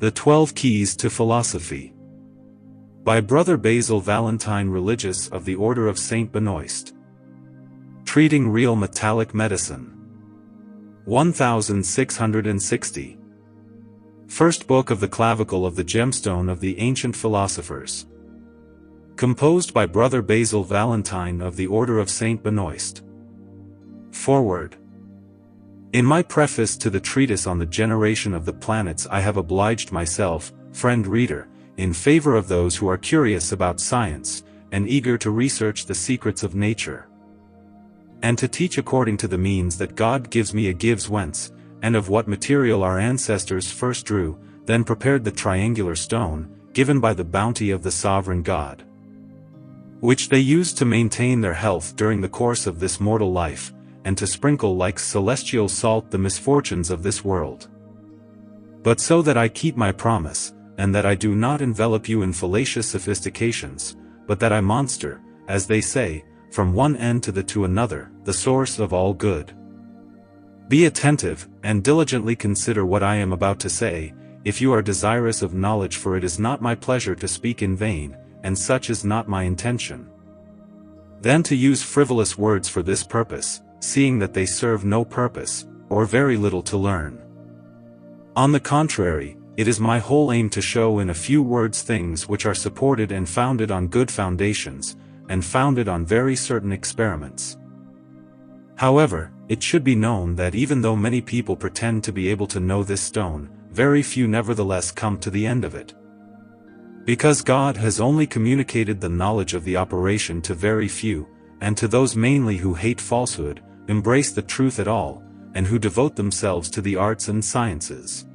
The 12 Keys to Philosophy. By Brother Basil Valentine, religious of the Order of Saint Benoist. Treating Real Metallic Medicine. 1660. First Book of the Clavicle of the Gemstone of the Ancient Philosophers. Composed by Brother Basil Valentine of the Order of Saint Benoist. Foreword. In my preface to the treatise on the generation of the planets, I have obliged myself, friend reader, in favor of those who are curious about science, and eager to research the secrets of nature, and to teach according to the means that God gives me a gives whence, and of what material our ancestors first drew, then prepared the triangular stone, given by the bounty of the sovereign God, which they used to maintain their health during the course of this mortal life, and to sprinkle like celestial salt the misfortunes of this world. But so that I keep my promise, and that I do not envelop you in fallacious sophistications, but that I monster, as they say, from one end to another, the source of all good. Be attentive, and diligently consider what I am about to say, if you are desirous of knowledge, for it is not my pleasure to speak in vain, and such is not my intention. Then to use frivolous words for this purpose, seeing that they serve no purpose, or very little to learn. On the contrary, it is my whole aim to show in a few words things which are supported and founded on good foundations, and founded on very certain experiments. However, it should be known that even though many people pretend to be able to know this stone, very few nevertheless come to the end of it. Because God has only communicated the knowledge of the operation to very few, and to those mainly who hate falsehood, embrace the truth at all, and who devote themselves to the arts and sciences.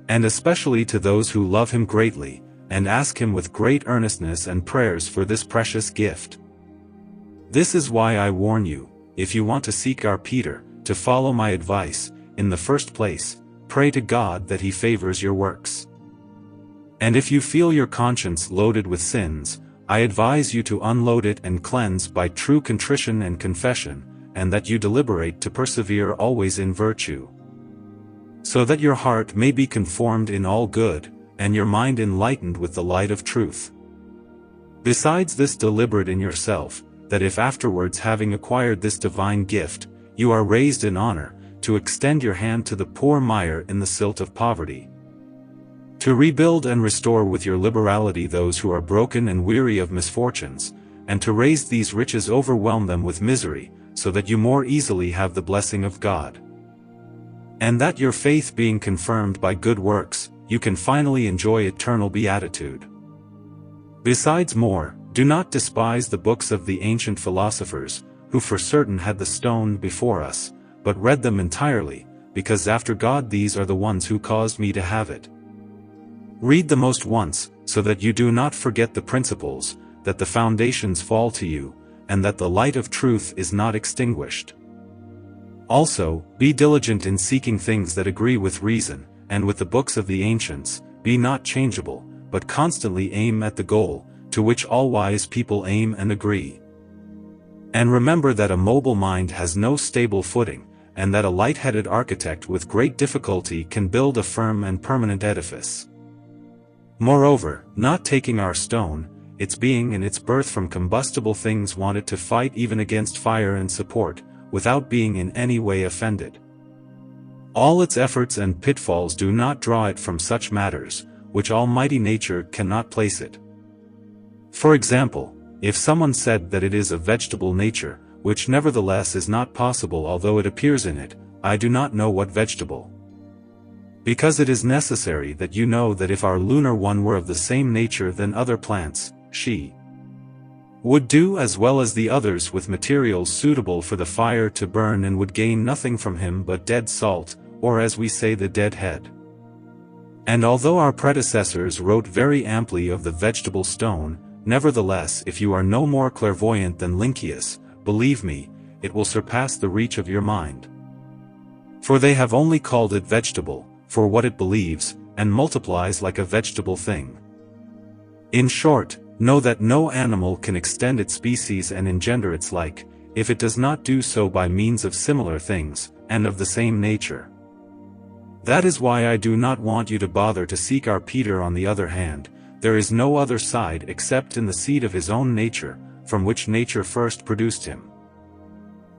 And especially to those who love Him greatly, and ask Him with great earnestness and prayers for this precious gift. This is why I warn you, if you want to seek our Peter, to follow my advice, in the first place, pray to God that He favors your works. And if you feel your conscience loaded with sins, I advise you to unload it and cleanse by true contrition and confession, and that you deliberate to persevere always in virtue, so that your heart may be conformed in all good, and your mind enlightened with the light of truth. Besides this, deliberate in yourself, that if afterwards, having acquired this divine gift, you are raised in honor, to extend your hand to the poor mire in the silt of poverty, to rebuild and restore with your liberality those who are broken and weary of misfortunes, and to raise these riches, overwhelm them with misery, so that you more easily have the blessing of God. And that your faith being confirmed by good works, you can finally enjoy eternal beatitude. Besides more, do not despise the books of the ancient philosophers, who for certain had the stone before us, but read them entirely, because after God these are the ones who caused me to have it. Read the most once, so that you do not forget the principles, that the foundations fall to you, and that the light of truth is not extinguished. Also, be diligent in seeking things that agree with reason, and with the books of the ancients, be not changeable, but constantly aim at the goal, to which all wise people aim and agree. And remember that a mobile mind has no stable footing, and that a light-headed architect with great difficulty can build a firm and permanent edifice. Moreover, not taking our stone, its being and its birth from combustible things, wanted to fight even against fire and support, without being in any way offended. All its efforts and pitfalls do not draw it from such matters, which almighty nature cannot place it. For example, if someone said that it is a vegetable nature, which nevertheless is not possible although it appears in it, I do not know what vegetable. Because it is necessary that you know that if our lunar one were of the same nature than other plants, she would do as well as the others with materials suitable for the fire to burn, and would gain nothing from him but dead salt, or as we say, the dead head. And although our predecessors wrote very amply of the vegetable stone, nevertheless, if you are no more clairvoyant than Lynceus, believe me, it will surpass the reach of your mind. For they have only called it vegetable, for what it believes, and multiplies like a vegetable thing. In short, know that no animal can extend its species and engender its like, if it does not do so by means of similar things, and of the same nature. That is why I do not want you to bother to seek our Peter. On the other hand, there is no other side except in the seed of his own nature, from which nature first produced him.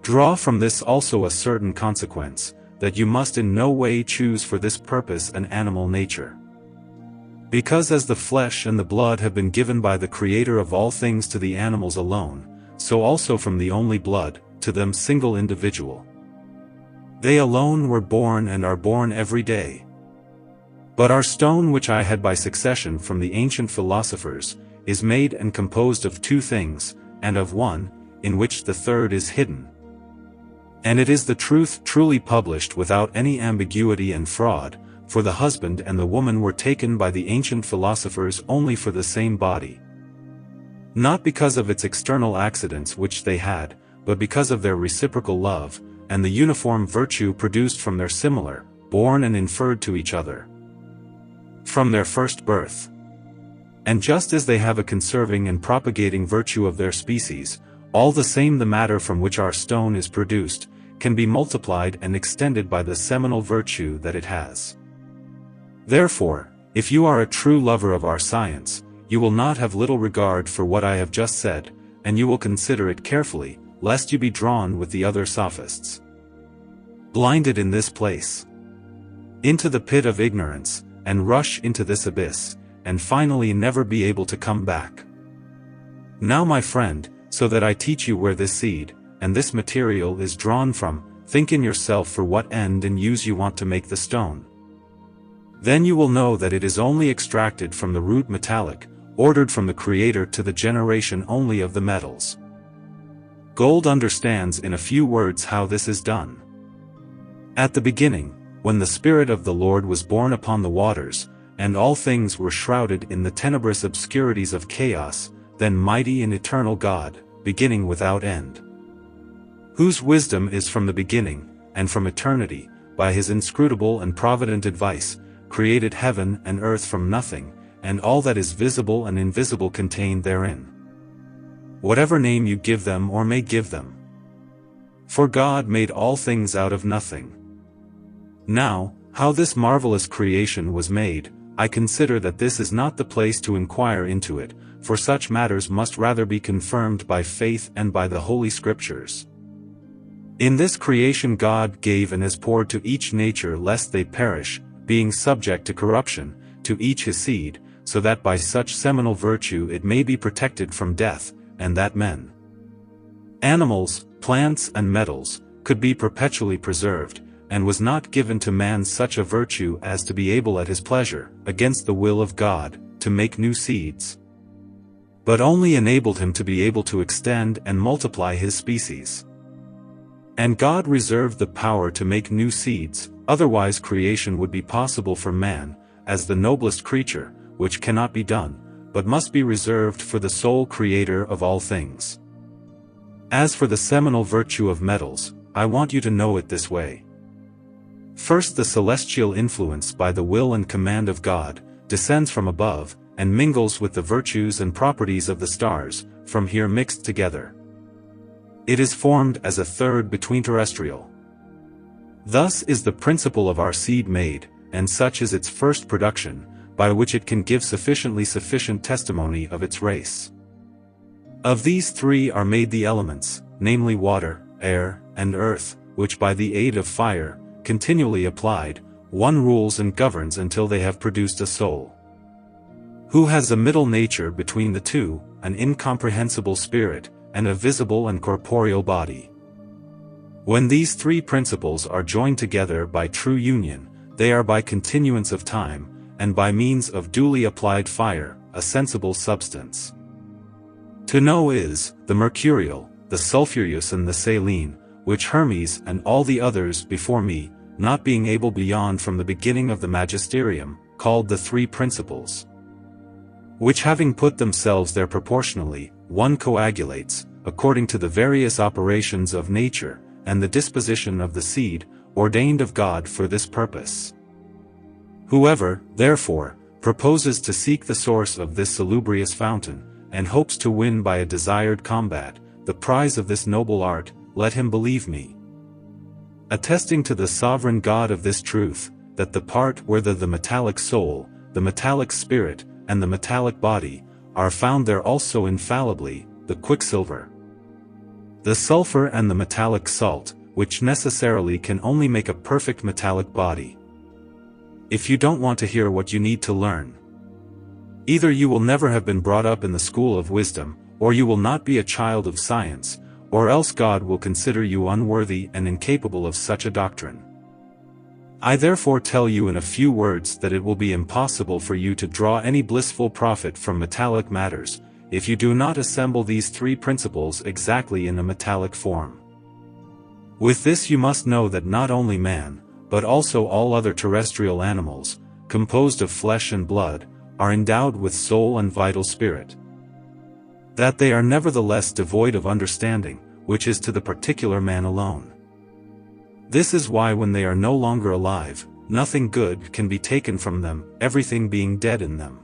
Draw from this also a certain consequence, that you must in no way choose for this purpose an animal nature. Because as the flesh and the blood have been given by the Creator of all things to the animals alone, so also from the only blood, to them single individual. They alone were born and are born every day. But our stone which I had by succession from the ancient philosophers, is made and composed of two things, and of one, in which the third is hidden. And it is the truth truly published without any ambiguity and fraud, for the husband and the woman were taken by the ancient philosophers only for the same body. Not because of its external accidents which they had, but because of their reciprocal love, and the uniform virtue produced from their similar, born and inferred to each other, from their first birth. And just as they have a conserving and propagating virtue of their species, all the same the matter from which our stone is produced, can be multiplied and extended by the seminal virtue that it has. Therefore, if you are a true lover of our science, you will not have little regard for what I have just said, and you will consider it carefully, lest you be drawn with the other sophists, blinded in this place, into the pit of ignorance, and rush into this abyss, and finally never be able to come back. Now my friend, so that I teach you where this seed, and this material is drawn from, think in yourself for what end and use you want to make the stone. Then you will know that it is only extracted from the root metallic, ordered from the Creator to the generation only of the metals. Gold understands in a few words how this is done. At the beginning, when the Spirit of the Lord was born upon the waters, and all things were shrouded in the tenebrous obscurities of chaos, then mighty and eternal God, beginning without end, whose wisdom is from the beginning, and from eternity, by his inscrutable and provident advice, created heaven and earth from nothing, and all that is visible and invisible contained therein, whatever name you give them or may give them. For God made all things out of nothing. Now, how this marvelous creation was made, I consider that this is not the place to inquire into it, for such matters must rather be confirmed by faith and by the Holy Scriptures. In this creation God gave and has poured to each nature lest they perish, being subject to corruption, to each his seed, so that by such seminal virtue it may be protected from death, and that men, animals, plants and metals, could be perpetually preserved, and was not given to man such a virtue as to be able at his pleasure, against the will of God, to make new seeds, but only enabled him to be able to extend and multiply his species. And God reserved the power to make new seeds, otherwise creation would be possible for man, as the noblest creature, which cannot be done, but must be reserved for the sole Creator of all things. As for the seminal virtue of metals, I want you to know it this way. First, the celestial influence by the will and command of God, descends from above, and mingles with the virtues and properties of the stars, from here mixed together. It is formed as a third between terrestrial. Thus is the principle of our seed made, and such is its first production, by which it can give sufficient testimony of its race. Of these three are made the elements, namely water, air, and earth, which by the aid of fire, continually applied, one rules and governs until they have produced a soul, who has a middle nature between the two, an incomprehensible spirit, and a visible and corporeal body. When these three principles are joined together by true union, they are by continuance of time, and by means of duly applied fire, a sensible substance. To know is, the mercurial, the sulphureous and the saline, which Hermes and all the others before me, not being able beyond from the beginning of the magisterium, called the three principles, which having put themselves there proportionally, one coagulates, according to the various operations of nature, and the disposition of the seed, ordained of God for this purpose. Whoever, therefore, proposes to seek the source of this salubrious fountain, and hopes to win by a desired combat, the prize of this noble art, let him believe me, attesting to the sovereign God of this truth, that the part where the metallic soul, the metallic spirit, and the metallic body, are found there also infallibly, the quicksilver, the sulfur and the metallic salt, which necessarily can only make a perfect metallic body. If you don't want to hear what you need to learn, either you will never have been brought up in the school of wisdom, or you will not be a child of science, or else God will consider you unworthy and incapable of such a doctrine. I therefore tell you in a few words that it will be impossible for you to draw any blissful profit from metallic matters, if you do not assemble these three principles exactly in a metallic form. With this you must know that not only man, but also all other terrestrial animals, composed of flesh and blood, are endowed with soul and vital spirit. That they are nevertheless devoid of understanding, which is to the particular man alone. This is why when they are no longer alive, nothing good can be taken from them, everything being dead in them.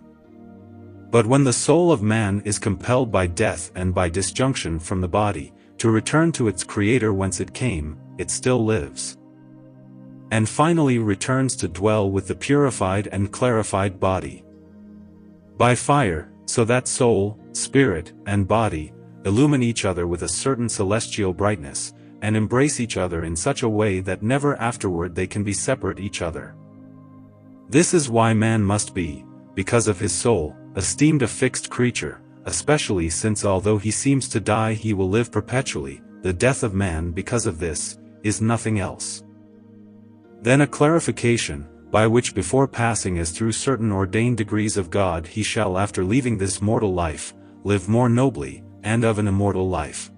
But when the soul of man is compelled by death and by disjunction from the body, to return to its creator whence it came, it still lives, and finally returns to dwell with the purified and clarified body by fire, so that soul, spirit, and body illumine each other with a certain celestial brightness, and embrace each other in such a way that never afterward they can be separate each other. This is why man must be, because of his soul, esteemed a fixed creature, especially since although he seems to die he will live perpetually. The death of man because of this, is nothing else then a clarification, by which before passing as through certain ordained degrees of God he shall after leaving this mortal life, live more nobly, and of an immortal life.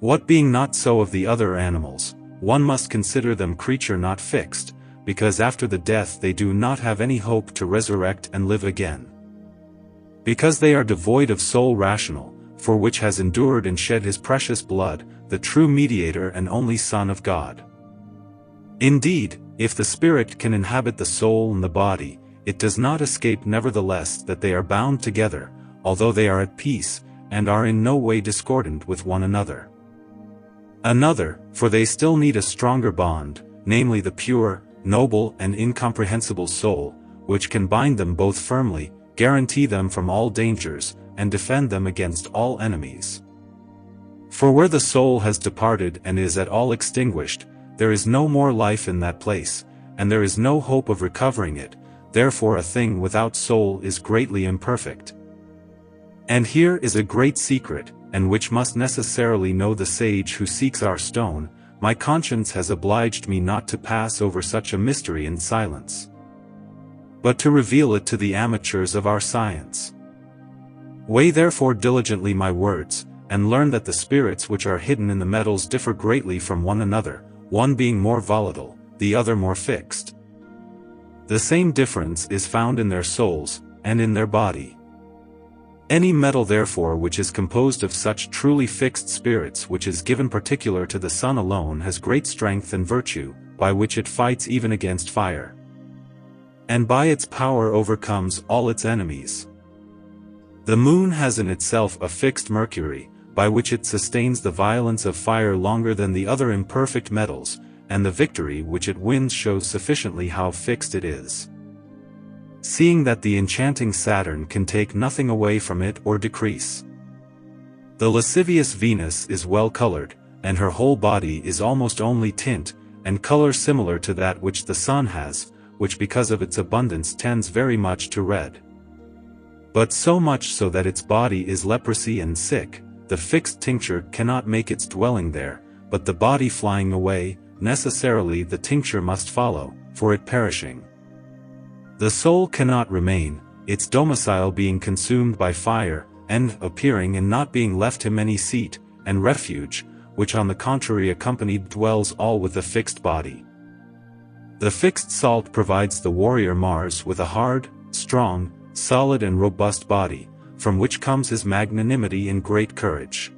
What being not so of the other animals, one must consider them creature not fixed, because after the death they do not have any hope to resurrect and live again. Because they are devoid of soul rational, for which has endured and shed his precious blood, the true mediator and only Son of God. Indeed, if the spirit can inhabit the soul and the body, it does not escape nevertheless that they are bound together, although they are at peace, and are in no way discordant with one another. For they still need a stronger bond, namely the pure, noble and incomprehensible soul, which can bind them both firmly, guarantee them from all dangers, and defend them against all enemies. For where the soul has departed and is at all extinguished, there is no more life in that place, and there is no hope of recovering it, therefore a thing without soul is greatly imperfect. And here is a great secret, and which must necessarily know the sage who seeks our stone. My conscience has obliged me not to pass over such a mystery in silence, but to reveal it to the amateurs of our science. Weigh therefore diligently my words, and learn that the spirits which are hidden in the metals differ greatly from one another, one being more volatile, the other more fixed. The same difference is found in their souls, and in their body. Any metal therefore which is composed of such truly fixed spirits which is given particular to the sun alone has great strength and virtue, by which it fights even against fire, and by its power overcomes all its enemies. The moon has in itself a fixed mercury, by which it sustains the violence of fire longer than the other imperfect metals, and the victory which it wins shows sufficiently how fixed it is, seeing that the enchanting Saturn can take nothing away from it or decrease. The lascivious Venus is well colored, and her whole body is almost only tint, and color similar to that which the sun has, which because of its abundance tends very much to red. But so much so that its body is leprosy and sick, the fixed tincture cannot make its dwelling there, but the body flying away, necessarily the tincture must follow, for it perishing. The soul cannot remain, its domicile being consumed by fire, and appearing and not being left him any seat, and refuge, which on the contrary accompanied dwells all with the fixed body. The fixed salt provides the warrior Mars with a hard, strong, solid and robust body, from which comes his magnanimity and great courage.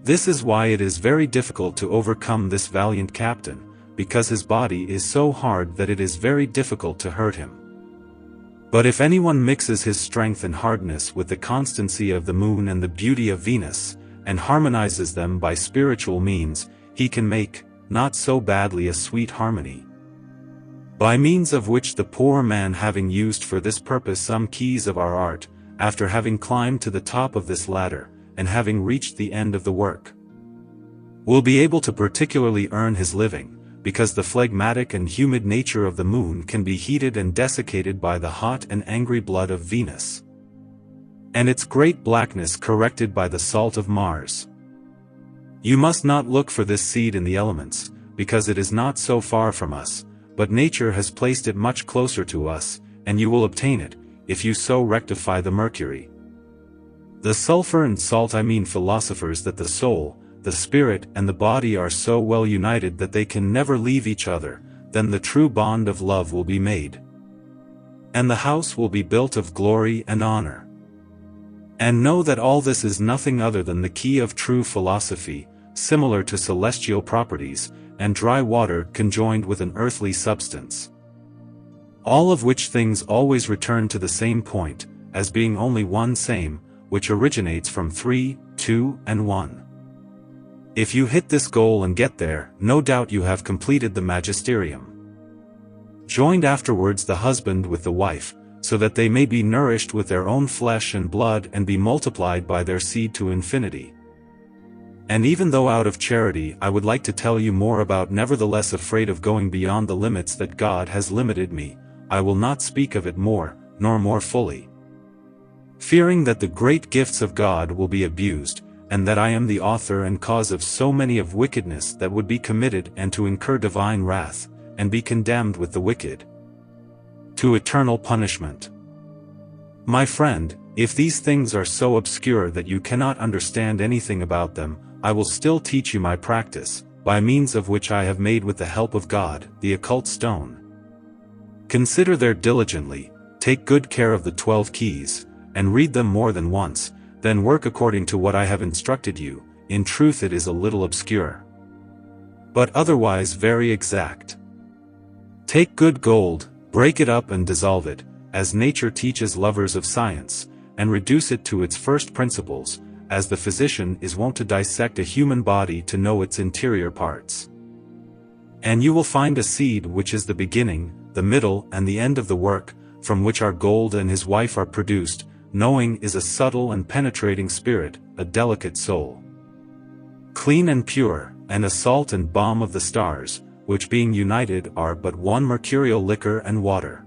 This is why it is very difficult to overcome this valiant captain, because his body is so hard that it is very difficult to hurt him. But if anyone mixes his strength and hardness with the constancy of the moon and the beauty of Venus, and harmonizes them by spiritual means, he can make, not so badly a sweet harmony. by means of which the poor man, having used for this purpose some keys of our art, after having climbed to the top of this ladder, and having reached the end of the work, will be able to particularly earn his living, because the phlegmatic and humid nature of the moon can be heated and desiccated by the hot and angry blood of Venus, and its great blackness corrected by the salt of Mars. You must not look for this seed in the elements, because it is not so far from us, but nature has placed it much closer to us, and you will obtain it, if you so rectify the mercury. The sulfur and salt, I mean philosophers, that the soul, the spirit and the body are so well united that they can never leave each other, then the true bond of love will be made, and the house will be built of glory and honor. And know that all this is nothing other than the key of true philosophy, similar to celestial properties, and dry water conjoined with an earthly substance. All of which things always return to the same point, as being only one same, which originates from 3, 2, and 1. If you hit this goal and get there, no doubt you have completed the magisterium. Joined afterwards the husband with the wife, so that they may be nourished with their own flesh and blood and be multiplied by their seed to infinity. And even though out of charity I would like to tell you more about, nevertheless afraid of going beyond the limits that God has limited me, I will not speak of it more, nor more fully, fearing that the great gifts of God will be abused, and that I am the author and cause of so many of wickedness that would be committed and to incur divine wrath, and be condemned with the wicked to eternal punishment. My friend, if these things are so obscure that you cannot understand anything about them, I will still teach you my practice, by means of which I have made with the help of God, the occult stone. Consider there diligently, take good care of the 12 keys, and read them more than once, then work according to what I have instructed you. In truth it is a little obscure, but otherwise very exact. Take good gold, break it up and dissolve it, as nature teaches lovers of science, and reduce it to its first principles, as the physician is wont to dissect a human body to know its interior parts. And you will find a seed which is the beginning, the middle and the end of the work, from which our gold and his wife are produced. Knowing is a subtle and penetrating spirit, a delicate soul, clean and pure, and a salt and balm of the stars, which being united are but one mercurial liquor and water.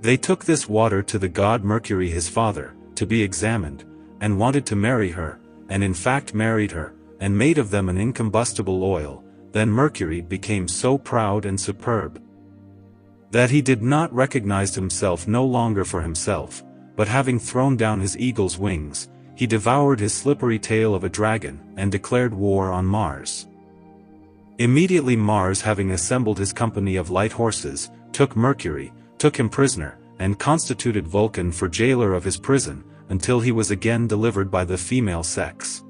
They took this water to the god Mercury his father, to be examined, and wanted to marry her, and in fact married her, and made of them an incombustible oil. Then Mercury became so proud and superb that he did not recognize himself no longer for himself, but having thrown down his eagle's wings, he devoured his slippery tail of a dragon, and declared war on Mars. Immediately Mars, having assembled his company of light horses, took Mercury, took him prisoner, and constituted Vulcan for jailer of his prison, until he was again delivered by the female sex.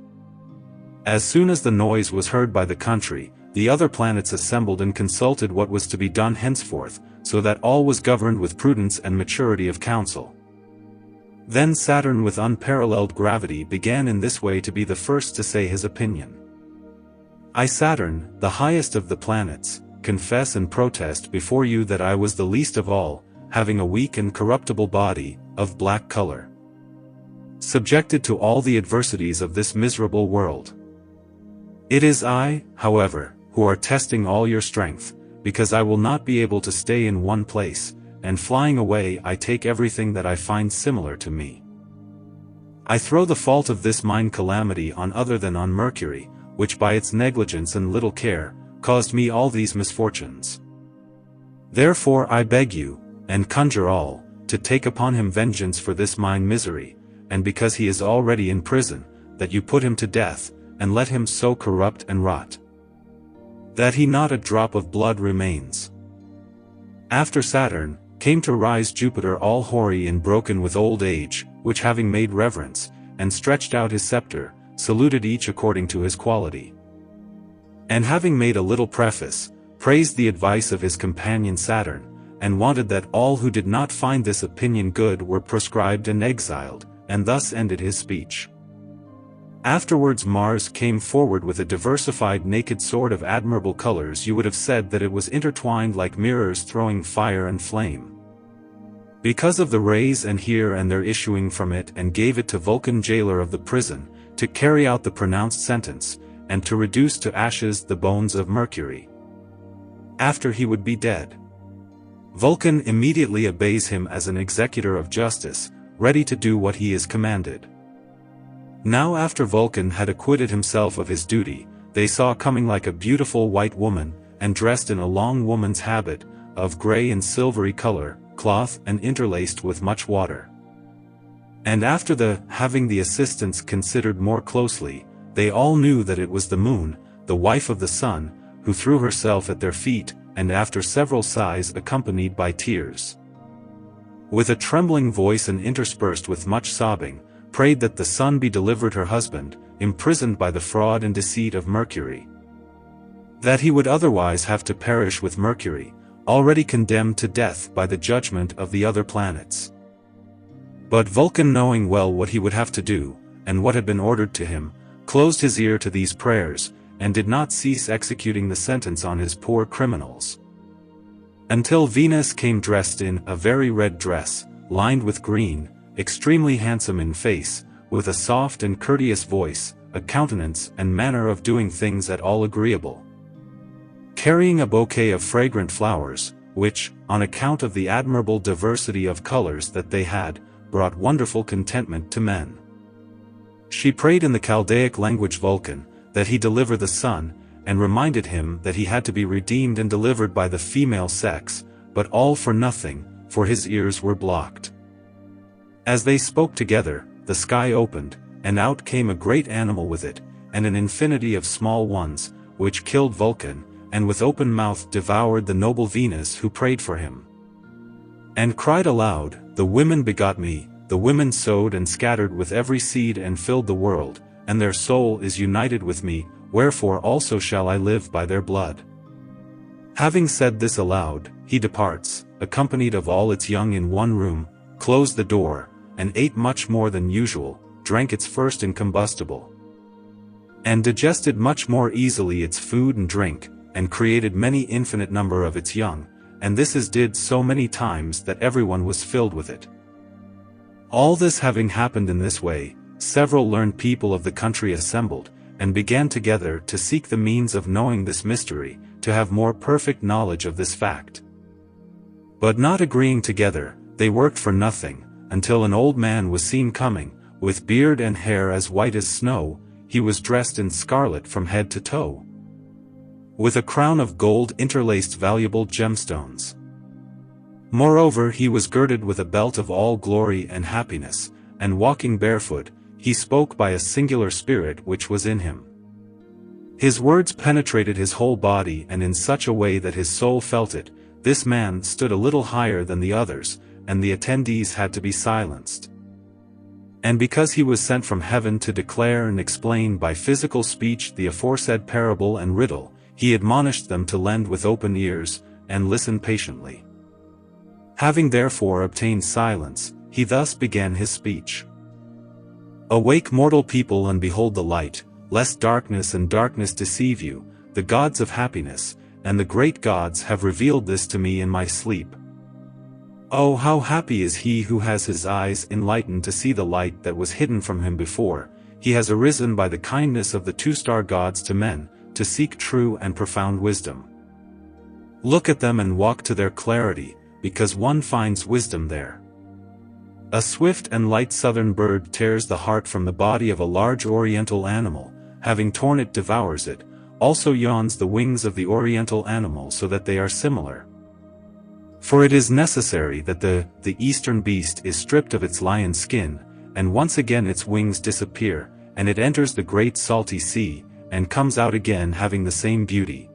As soon as the noise was heard by the country, the other planets assembled and consulted what was to be done henceforth, so that all was governed with prudence and maturity of counsel. Then Saturn, with unparalleled gravity, began in this way to be the first to say his opinion. I, Saturn, the highest of the planets, confess and protest before you that I was the least of all, having a weak and corruptible body, of black color, subjected to all the adversities of this miserable world. It is I, however, who are testing all your strength, because I will not be able to stay in one place, and flying away I take everything that I find similar to me. I throw the fault of this mine calamity on other than on Mercury, which by its negligence and little care, caused me all these misfortunes. Therefore I beg you, and conjure all, to take upon him vengeance for this mine misery, and because he is already in prison, that you put him to death, and let him so corrupt and rot, that he not a drop of blood remains. After Saturn, came to rise Jupiter, all hoary and broken with old age, which having made reverence, and stretched out his scepter, saluted each according to his quality. And having made a little preface, praised the advice of his companion Saturn, and wanted that all who did not find this opinion good were proscribed and exiled, and thus ended his speech. Afterwards Mars came forward with a diversified naked sword of admirable colors. You would have said that it was intertwined like mirrors throwing fire and flame. Because of the rays and here and there issuing from it, and gave it to Vulcan, jailer of the prison, to carry out the pronounced sentence, and to reduce to ashes the bones of Mercury, after he would be dead. Vulcan immediately obeys him as an executor of justice, ready to do what he is commanded. Now after Vulcan had acquitted himself of his duty, they saw coming like a beautiful white woman, and dressed in a long woman's habit, of grey and silvery color, cloth and interlaced with much water. And after having the assistants considered more closely, they all knew that it was the moon, the wife of the sun, who threw herself at their feet, and after several sighs accompanied by tears, with a trembling voice and interspersed with much sobbing, prayed that the sun be delivered her husband, imprisoned by the fraud and deceit of Mercury, that he would otherwise have to perish with Mercury, already condemned to death by the judgment of the other planets. But Vulcan, knowing well what he would have to do, and what had been ordered to him, closed his ear to these prayers, and did not cease executing the sentence on his poor criminals, until Venus came dressed in a very red dress, lined with green, extremely handsome in face, with a soft and courteous voice, a countenance and manner of doing things at all agreeable, carrying a bouquet of fragrant flowers, which, on account of the admirable diversity of colors that they had, brought wonderful contentment to men. She prayed in the Chaldaic language Vulcan, that he deliver the sun, and reminded him that he had to be redeemed and delivered by the female sex, but all for nothing, for his ears were blocked. As they spoke together, the sky opened, and out came a great animal with it, and an infinity of small ones, which killed Vulcan, and with open mouth devoured the noble Venus who prayed for him, and cried aloud, "The women begot me, the women sowed and scattered with every seed and filled the world, and their soul is united with me, wherefore also shall I live by their blood." Having said this aloud, he departs, accompanied of all its young in one room, closed the door, and ate much more than usual, drank its first incombustible, and digested much more easily its food and drink, and created many infinite number of its young, and this is did so many times that everyone was filled with it. All this having happened in this way, several learned people of the country assembled, and began together to seek the means of knowing this mystery, to have more perfect knowledge of this fact. But not agreeing together, they worked for nothing, until an old man was seen coming, with beard and hair as white as snow. He was dressed in scarlet from head to toe, with a crown of gold interlaced valuable gemstones. Moreover, he was girded with a belt of all glory and happiness, and walking barefoot, he spoke by a singular spirit which was in him. His words penetrated his whole body, and in such a way that his soul felt it. This man stood a little higher than the others, and the attendees had to be silenced. And because he was sent from heaven to declare and explain by physical speech the aforesaid parable and riddle, he admonished them to lend with open ears, and listen patiently. Having therefore obtained silence, he thus began his speech. "Awake, mortal people, and behold the light, lest darkness and darkness deceive you. The gods of happiness, and the great gods have revealed this to me in my sleep. Oh, how happy is he who has his eyes enlightened to see the light that was hidden from him before. He has arisen by the kindness of the two-star gods to men, to seek true and profound wisdom. Look at them and walk to their clarity, because one finds wisdom there. A swift and light southern bird tears the heart from the body of a large oriental animal, having torn it devours it, also yawns the wings of the oriental animal so that they are similar. For it is necessary that the eastern beast is stripped of its lion skin, and once again its wings disappear, and it enters the great salty sea, and comes out again having the same beauty.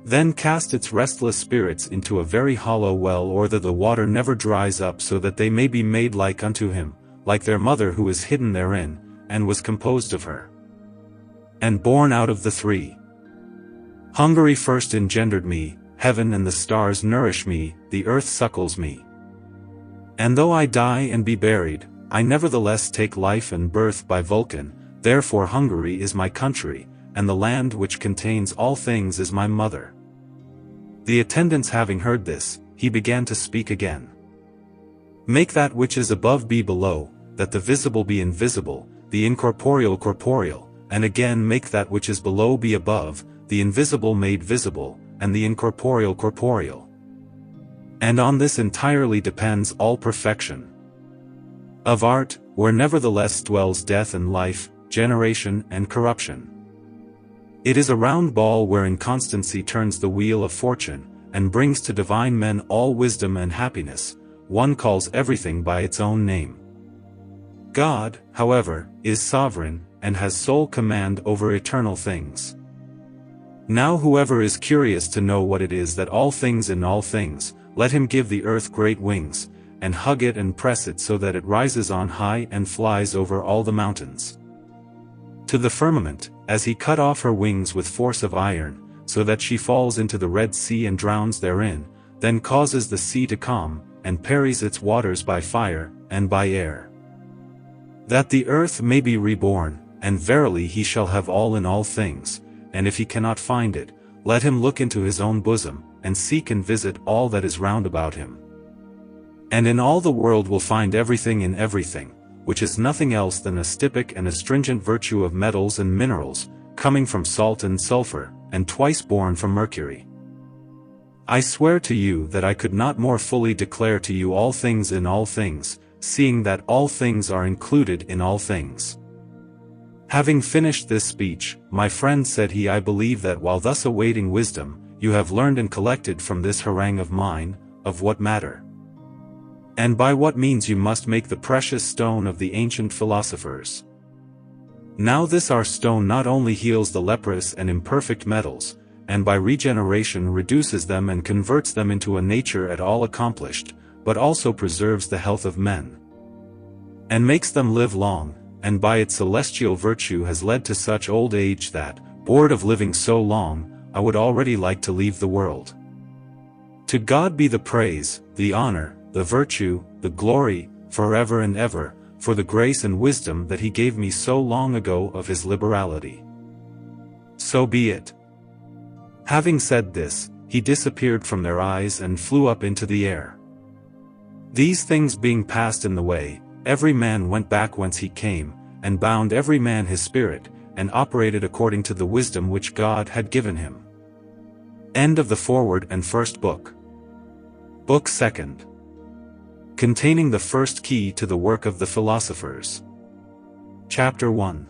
Then cast its restless spirits into a very hollow well, or that the water never dries up, so that they may be made like unto him, like their mother who is hidden therein, and was composed of her. And born out of the three. Hungary first engendered me, heaven and the stars nourish me, the earth suckles me. And though I die and be buried, I nevertheless take life and birth by Vulcan, therefore Hungary is my country, and the land which contains all things is my mother." The attendants having heard this, he began to speak again. "Make that which is above be below, that the visible be invisible, the incorporeal corporeal, and again make that which is below be above, the invisible made visible, and the incorporeal corporeal. And on this entirely depends all perfection of art, where nevertheless dwells death and life, generation and corruption. It is a round ball where inconstancy turns the wheel of fortune, and brings to divine men all wisdom and happiness. One calls everything by its own name. God, however, is sovereign, and has sole command over eternal things. Now whoever is curious to know what it is that all things in all things, let him give the earth great wings, and hug it and press it so that it rises on high and flies over all the mountains. To the firmament, as he cut off her wings with force of iron, so that she falls into the Red Sea and drowns therein, then causes the sea to calm, and parries its waters by fire, and by air. That the earth may be reborn, and verily he shall have all in all things, and if he cannot find it, let him look into his own bosom, and seek and visit all that is round about him. And in all the world will find everything in everything, which is nothing else than a stypic and astringent virtue of metals and minerals, coming from salt and sulfur, and twice born from mercury. I swear to you that I could not more fully declare to you all things in all things, seeing that all things are included in all things." Having finished this speech, "My friend," said he, "I believe that while thus awaiting wisdom, you have learned and collected from this harangue of mine, of what matter, and by what means you must make the precious stone of the ancient philosophers. Now this our stone not only heals the leprous and imperfect metals, and by regeneration reduces them and converts them into a nature at all accomplished, but also preserves the health of men, and makes them live long, and by its celestial virtue has led to such old age that, bored of living so long, I would already like to leave the world. To God be the praise, the honor, the virtue, the glory, forever and ever, for the grace and wisdom that he gave me so long ago of his liberality. So be it." Having said this, he disappeared from their eyes and flew up into the air. These things being passed in the way, every man went back whence he came, and bound every man his spirit, and operated according to the wisdom which God had given him. End of the foreword and first book. Book second. Containing the first key to the work of the philosophers. Chapter 1.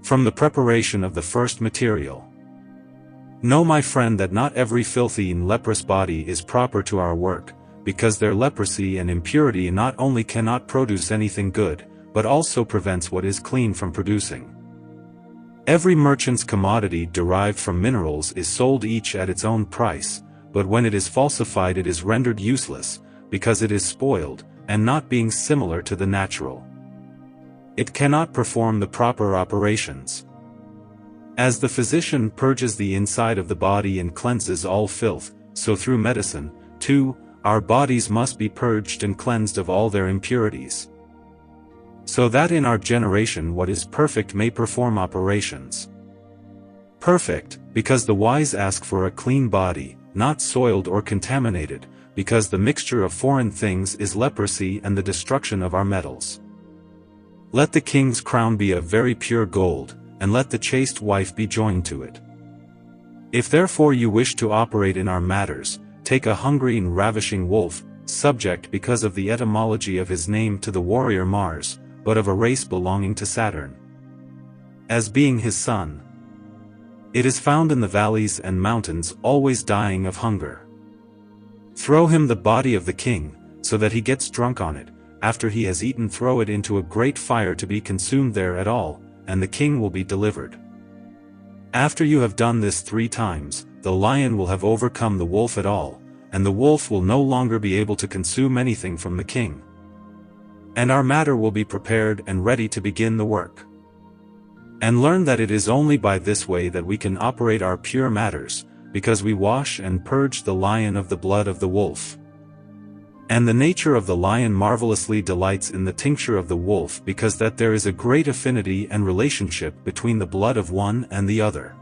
From the preparation of the first material. Know, my friend, that not every filthy and leprous body is proper to our work, because their leprosy and impurity not only cannot produce anything good, but also prevents what is clean from producing. Every merchant's commodity derived from minerals is sold each at its own price, but when it is falsified it is rendered useless, because it is spoiled, and not being similar to the natural, it cannot perform the proper operations. As the physician purges the inside of the body and cleanses all filth, so through medicine, too, our bodies must be purged and cleansed of all their impurities, so that in our generation what is perfect may perform operations. Perfect, because the wise ask for a clean body, not soiled or contaminated, because the mixture of foreign things is leprosy and the destruction of our metals. Let the king's crown be of very pure gold, and let the chaste wife be joined to it. If therefore you wish to operate in our matters, take a hungry and ravishing wolf, subject because of the etymology of his name to the warrior Mars, but of a race belonging to Saturn, as being his son. It is found in the valleys and mountains, always dying of hunger. Throw him the body of the king, so that he gets drunk on it. After he has eaten, throw it into a great fire to be consumed there at all, and the king will be delivered. After you have done this 3 times, the lion will have overcome the wolf at all, and the wolf will no longer be able to consume anything from the king. And our matter will be prepared and ready to begin the work. And learn that it is only by this way that we can operate our pure matters, because we wash and purge the lion of the blood of the wolf. And the nature of the lion marvelously delights in the tincture of the wolf, because that there is a great affinity and relationship between the blood of one and the other.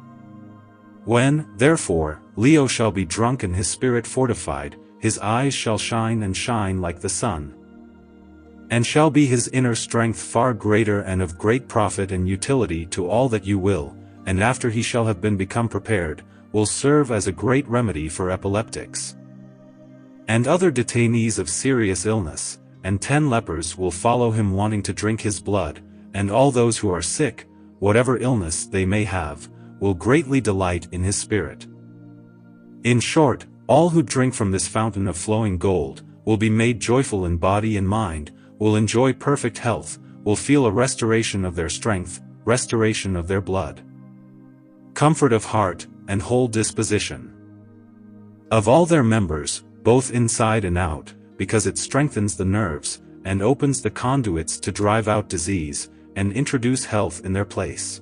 When, therefore, Leo shall be drunk and his spirit fortified, his eyes shall shine and shine like the sun. And shall be his inner strength far greater and of great profit and utility to all that you will, and after he shall have been become prepared, will serve as a great remedy for epileptics and other detainees of serious illness, and 10 lepers will follow him wanting to drink his blood, and all those who are sick, whatever illness they may have, will greatly delight in his spirit. In short, all who drink from this fountain of flowing gold, will be made joyful in body and mind, will enjoy perfect health, will feel a restoration of their strength, restoration of their blood, comfort of heart, and whole disposition of all their members, both inside and out, because it strengthens the nerves, and opens the conduits to drive out disease, and introduce health in their place.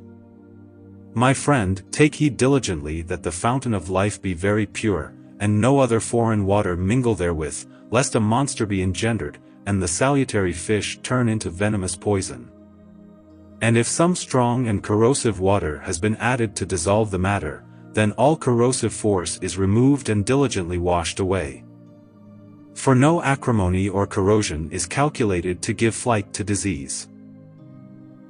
My friend, take heed diligently that the fountain of life be very pure, and no other foreign water mingle therewith, lest a monster be engendered, and the salutary fish turn into venomous poison. And if some strong and corrosive water has been added to dissolve the matter, then all corrosive force is removed and diligently washed away. For no acrimony or corrosion is calculated to give flight to disease,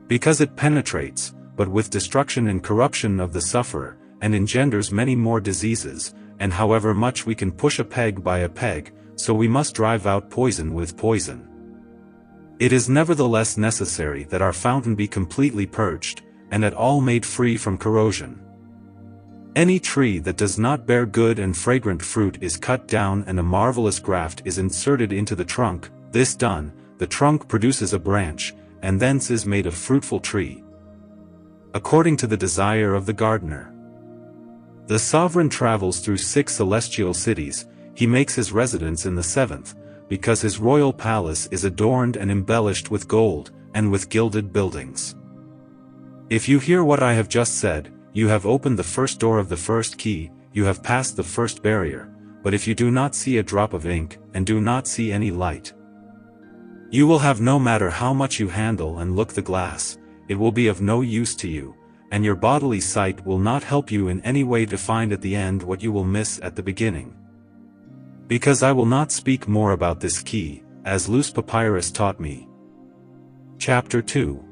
because it penetrates, but with destruction and corruption of the sufferer, and engenders many more diseases, and however much we can push a peg by a peg, so we must drive out poison with poison. It is nevertheless necessary that our fountain be completely purged, and at all made free from corrosion. Any tree that does not bear good and fragrant fruit is cut down and a marvelous graft is inserted into the trunk. This done, the trunk produces a branch, and thence is made a fruitful tree, according to the desire of the gardener. The sovereign travels through 6 celestial cities, he makes his residence in the 7th, because his royal palace is adorned and embellished with gold, and with gilded buildings. If you hear what I have just said, you have opened the first door of the first key, you have passed the first barrier, but if you do not see a drop of ink, and do not see any light, you will have no matter how much you handle and look the glass, it will be of no use to you, and your bodily sight will not help you in any way to find at the end what you will miss at the beginning. Because I will not speak more about this key, as loose papyrus taught me. Chapter 2.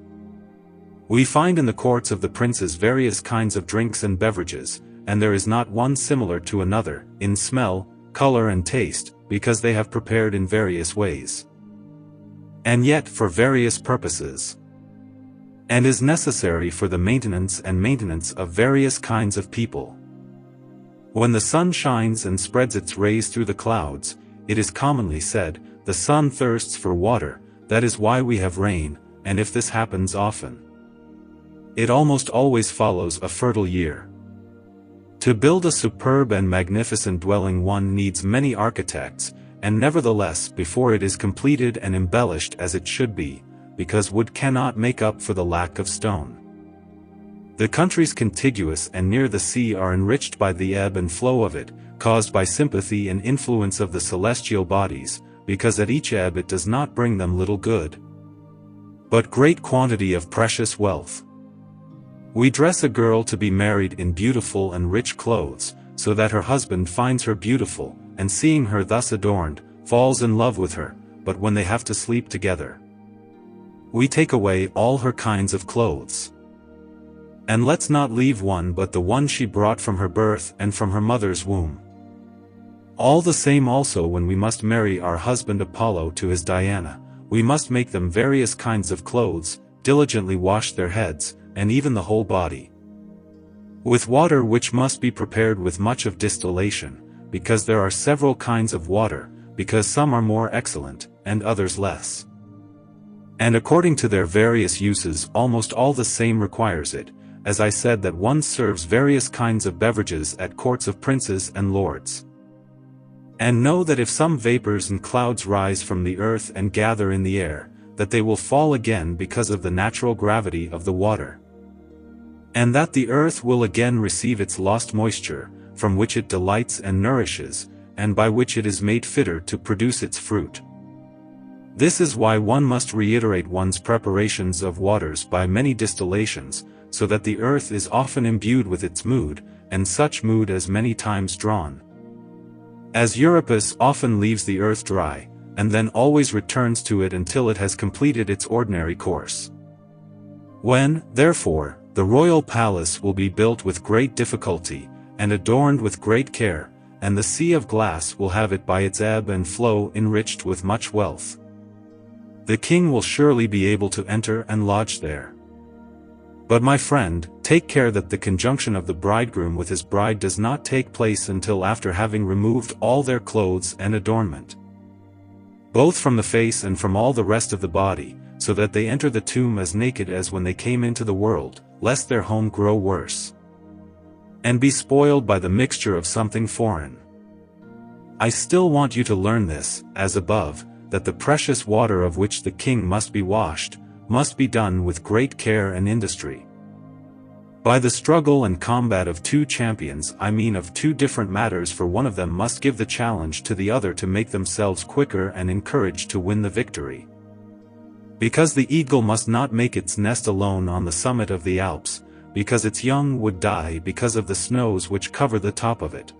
We find in the courts of the princes various kinds of drinks and beverages, and there is not one similar to another, in smell, color and taste, because they have prepared in various ways, and yet for various purposes, and is necessary for the maintenance of various kinds of people. When the sun shines and spreads its rays through the clouds, it is commonly said, the sun thirsts for water, that is why we have rain, and if this happens often, it almost always follows a fertile year. To build a superb and magnificent dwelling one needs many architects, and nevertheless before it is completed and embellished as it should be, because wood cannot make up for the lack of stone. The countries contiguous and near the sea are enriched by the ebb and flow of it, caused by sympathy and influence of the celestial bodies, because at each ebb it does not bring them little good, but great quantity of precious wealth. We dress a girl to be married in beautiful and rich clothes, so that her husband finds her beautiful, and seeing her thus adorned, falls in love with her, but when they have to sleep together, we take away all her kinds of clothes. And let's not leave one but the one she brought from her birth and from her mother's womb. All the same also when we must marry our husband Apollo to his Diana, we must make them various kinds of clothes, diligently wash their heads, and even the whole body, with water which must be prepared with much of distillation, because there are several kinds of water, because some are more excellent, and others less. And according to their various uses almost all the same requires it, as I said that one serves various kinds of beverages at courts of princes and lords. And know that if some vapors and clouds rise from the earth and gather in the air, that they will fall again because of the natural gravity of the water, and that the earth will again receive its lost moisture, from which it delights and nourishes, and by which it is made fitter to produce its fruit. This is why one must reiterate one's preparations of waters by many distillations, so that the earth is often imbued with its mood, and such mood as many times drawn. As Euripus often leaves the earth dry, and then always returns to it until it has completed its ordinary course. When, therefore, the royal palace will be built with great difficulty, and adorned with great care, and the sea of glass will have it by its ebb and flow enriched with much wealth, the king will surely be able to enter and lodge there. But my friend, take care that the conjunction of the bridegroom with his bride does not take place until after having removed all their clothes and adornment, both from the face and from all the rest of the body, so that they enter the tomb as naked as when they came into the world, lest their home grow worse, and be spoiled by the mixture of something foreign. I still want you to learn this, as above, that the precious water of which the king must be washed, must be done with great care and industry. By the struggle and combat of two champions I mean of two different matters, for one of them must give the challenge to the other to make themselves quicker and encouraged to win the victory. Because the eagle must not make its nest alone on the summit of the Alps, because its young would die because of the snows which cover the top of it.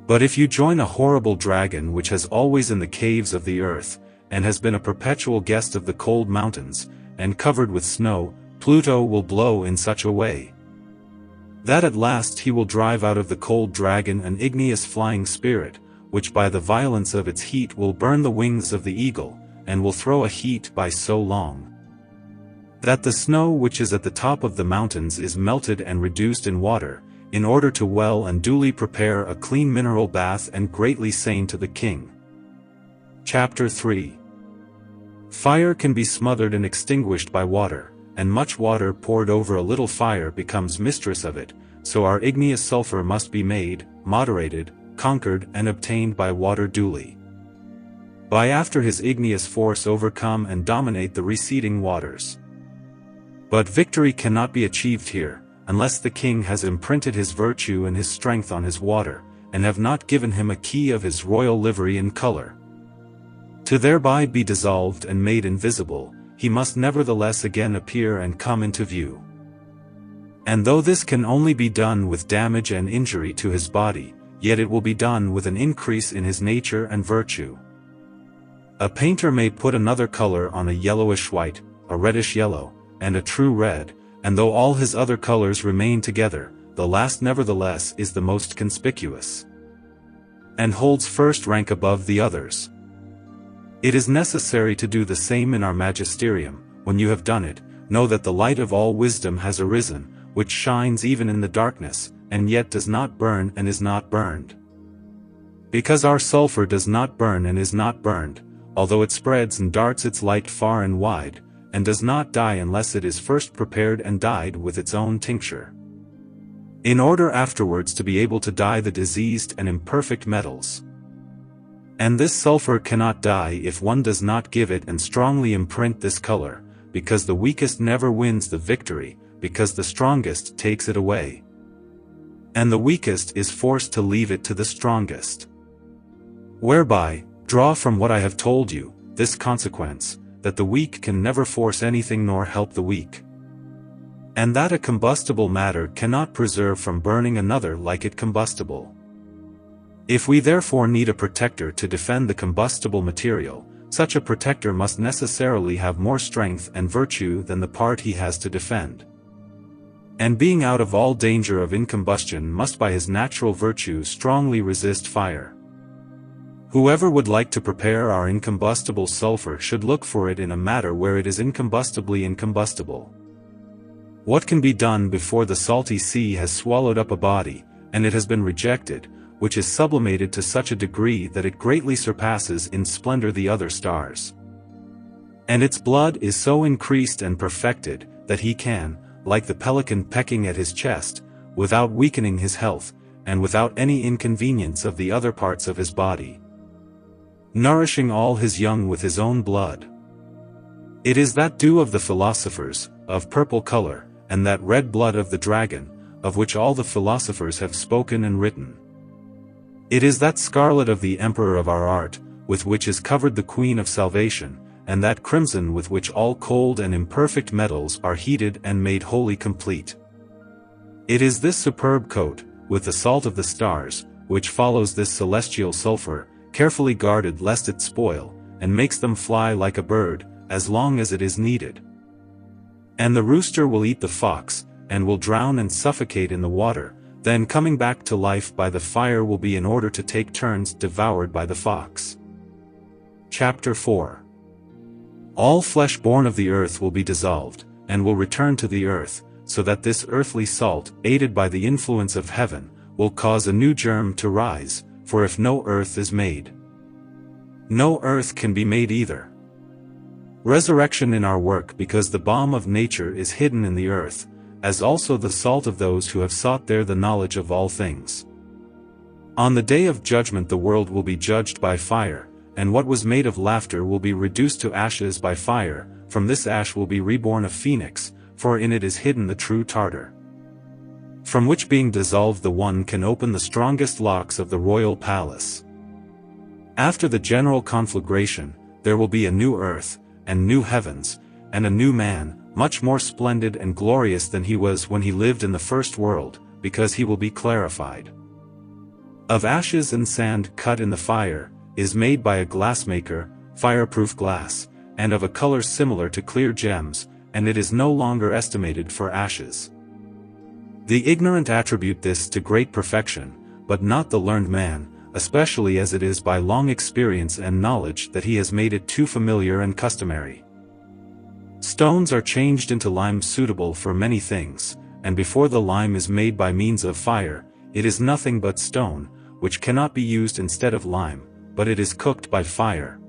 But if you join a horrible dragon which has always in the caves of the earth, and has been a perpetual guest of the cold mountains, and covered with snow, Pluto will blow in such a way that at last he will drive out of the cold dragon an igneous flying spirit, which by the violence of its heat will burn the wings of the eagle, and will throw a heat by so long that the snow which is at the top of the mountains is melted and reduced in water, in order to well and duly prepare a clean mineral bath and greatly sane to the king. Chapter 3. Fire can be smothered and extinguished by water, and much water poured over a little fire becomes mistress of it, so our igneous sulfur must be made, moderated, conquered and obtained by water duly, by after his igneous force overcome and dominate the receding waters. But victory cannot be achieved here, unless the king has imprinted his virtue and his strength on his water, and have not given him a key of his royal livery and color. To thereby be dissolved and made invisible, he must nevertheless again appear and come into view. And though this can only be done with damage and injury to his body, yet it will be done with an increase in his nature and virtue. A painter may put another color on a yellowish white, a reddish yellow, and a true red, and though all his other colors remain together, the last nevertheless is the most conspicuous, and holds first rank above the others. It is necessary to do the same in our magisterium. When you have done it, know that the light of all wisdom has arisen, which shines even in the darkness, and yet does not burn and is not burned. Because our sulfur does not burn and is not burned, although it spreads and darts its light far and wide, and does not die unless it is first prepared and dyed with its own tincture, in order afterwards to be able to dye the diseased and imperfect metals. And this sulfur cannot die if one does not give it and strongly imprint this color, because the weakest never wins the victory, because the strongest takes it away, and the weakest is forced to leave it to the strongest. Whereby, draw from what I have told you, this consequence, that the weak can never force anything nor help the weak, and that a combustible matter cannot preserve from burning another like it combustible. If we therefore need a protector to defend the combustible material, such a protector must necessarily have more strength and virtue than the part he has to defend. And being out of all danger of incombustion must by his natural virtue strongly resist fire. Whoever would like to prepare our incombustible sulfur should look for it in a matter where it is incombustibly incombustible. What can be done before the salty sea has swallowed up a body, and it has been rejected, which is sublimated to such a degree that it greatly surpasses in splendor the other stars? And its blood is so increased and perfected, that he can, like the pelican pecking at his chest, without weakening his health, and without any inconvenience of the other parts of his body, nourishing all his young with his own blood. It is that dew of the philosophers, of purple color, and that red blood of the dragon, of which all the philosophers have spoken and written. It is that scarlet of the Emperor of our art, with which is covered the Queen of Salvation, and that crimson with which all cold and imperfect metals are heated and made wholly complete. It is this superb coat, with the salt of the stars, which follows this celestial sulfur, carefully guarded lest it spoil, and makes them fly like a bird, as long as it is needed. And the rooster will eat the fox, and will drown and suffocate in the water, then coming back to life by the fire will be in order to take turns devoured by the fox. Chapter 4. All flesh born of the earth will be dissolved, and will return to the earth, so that this earthly salt, aided by the influence of heaven, will cause a new germ to rise, for if no earth is made, no earth can be made either. Resurrection in our work, because the balm of nature is hidden in the earth, as also the salt of those who have sought there the knowledge of all things. On the day of judgment the world will be judged by fire, and what was made of laughter will be reduced to ashes by fire, from this ash will be reborn a phoenix, for in it is hidden the true Tartar. From which being dissolved the one can open the strongest locks of the royal palace. After the general conflagration, there will be a new earth, and new heavens, and a new man, much more splendid and glorious than he was when he lived in the first world, because he will be clarified. Of ashes and sand cut in the fire, is made by a glassmaker, fireproof glass, and of a color similar to clear gems, and it is no longer estimated for ashes. The ignorant attribute this to great perfection, but not the learned man, especially as it is by long experience and knowledge that he has made it too familiar and customary. Stones are changed into lime suitable for many things, and before the lime is made by means of fire, it is nothing but stone, which cannot be used instead of lime, but it is cooked by fire.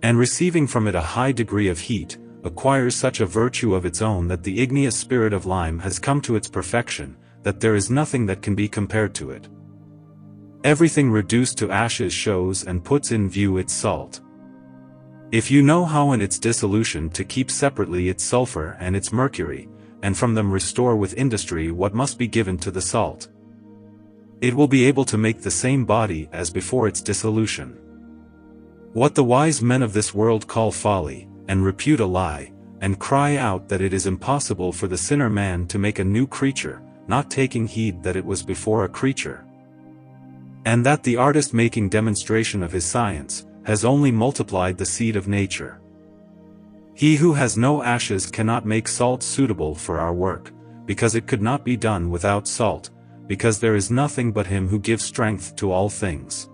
And receiving from it a high degree of heat, acquires such a virtue of its own that the igneous spirit of lime has come to its perfection, that there is nothing that can be compared to it. Everything reduced to ashes shows and puts in view its salt. If you know how in its dissolution to keep separately its sulfur and its mercury, and from them restore with industry what must be given to the salt, it will be able to make the same body as before its dissolution. What the wise men of this world call folly, and repute a lie, and cry out that it is impossible for the sinner man to make a new creature, not taking heed that it was before a creature, and that the artist making demonstration of his science, has only multiplied the seed of nature. He who has no ashes cannot make salt suitable for our work, because it could not be done without salt, because there is nothing but him who gives strength to all things.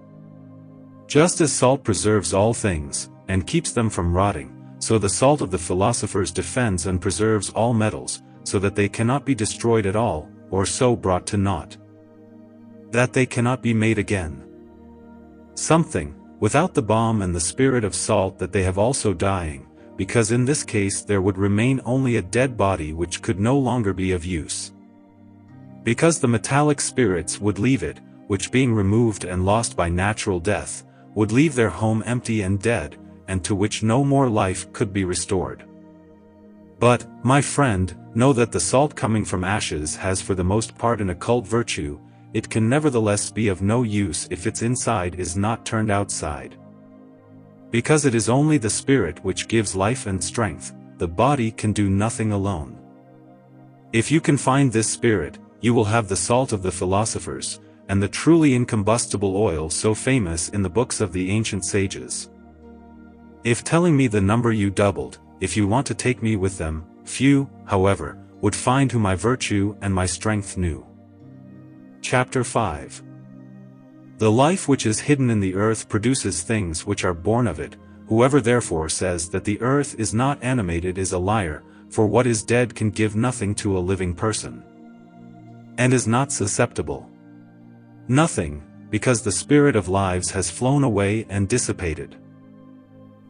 Just as salt preserves all things, and keeps them from rotting, so the salt of the philosophers defends and preserves all metals, so that they cannot be destroyed at all, or so brought to naught that they cannot be made again. Something, without the balm and the spirit of salt that they have also dying, because in this case there would remain only a dead body which could no longer be of use. Because the metallic spirits would leave it, which being removed and lost by natural death, would leave their home empty and dead, and to which no more life could be restored. But, my friend, know that the salt coming from ashes has for the most part an occult virtue. It can nevertheless be of no use if its inside is not turned outside. Because it is only the spirit which gives life and strength, the body can do nothing alone. If you can find this spirit, you will have the salt of the philosophers, and the truly incombustible oil so famous in the books of the ancient sages. If telling me the number you doubled, if you want to take me with them, few, however, would find who my virtue and my strength knew. Chapter 5. The life which is hidden in the earth produces things which are born of it. Whoever therefore says that the earth is not animated is a liar, for what is dead can give nothing to a living person, and is not susceptible. Nothing, because the spirit of lives has flown away and dissipated.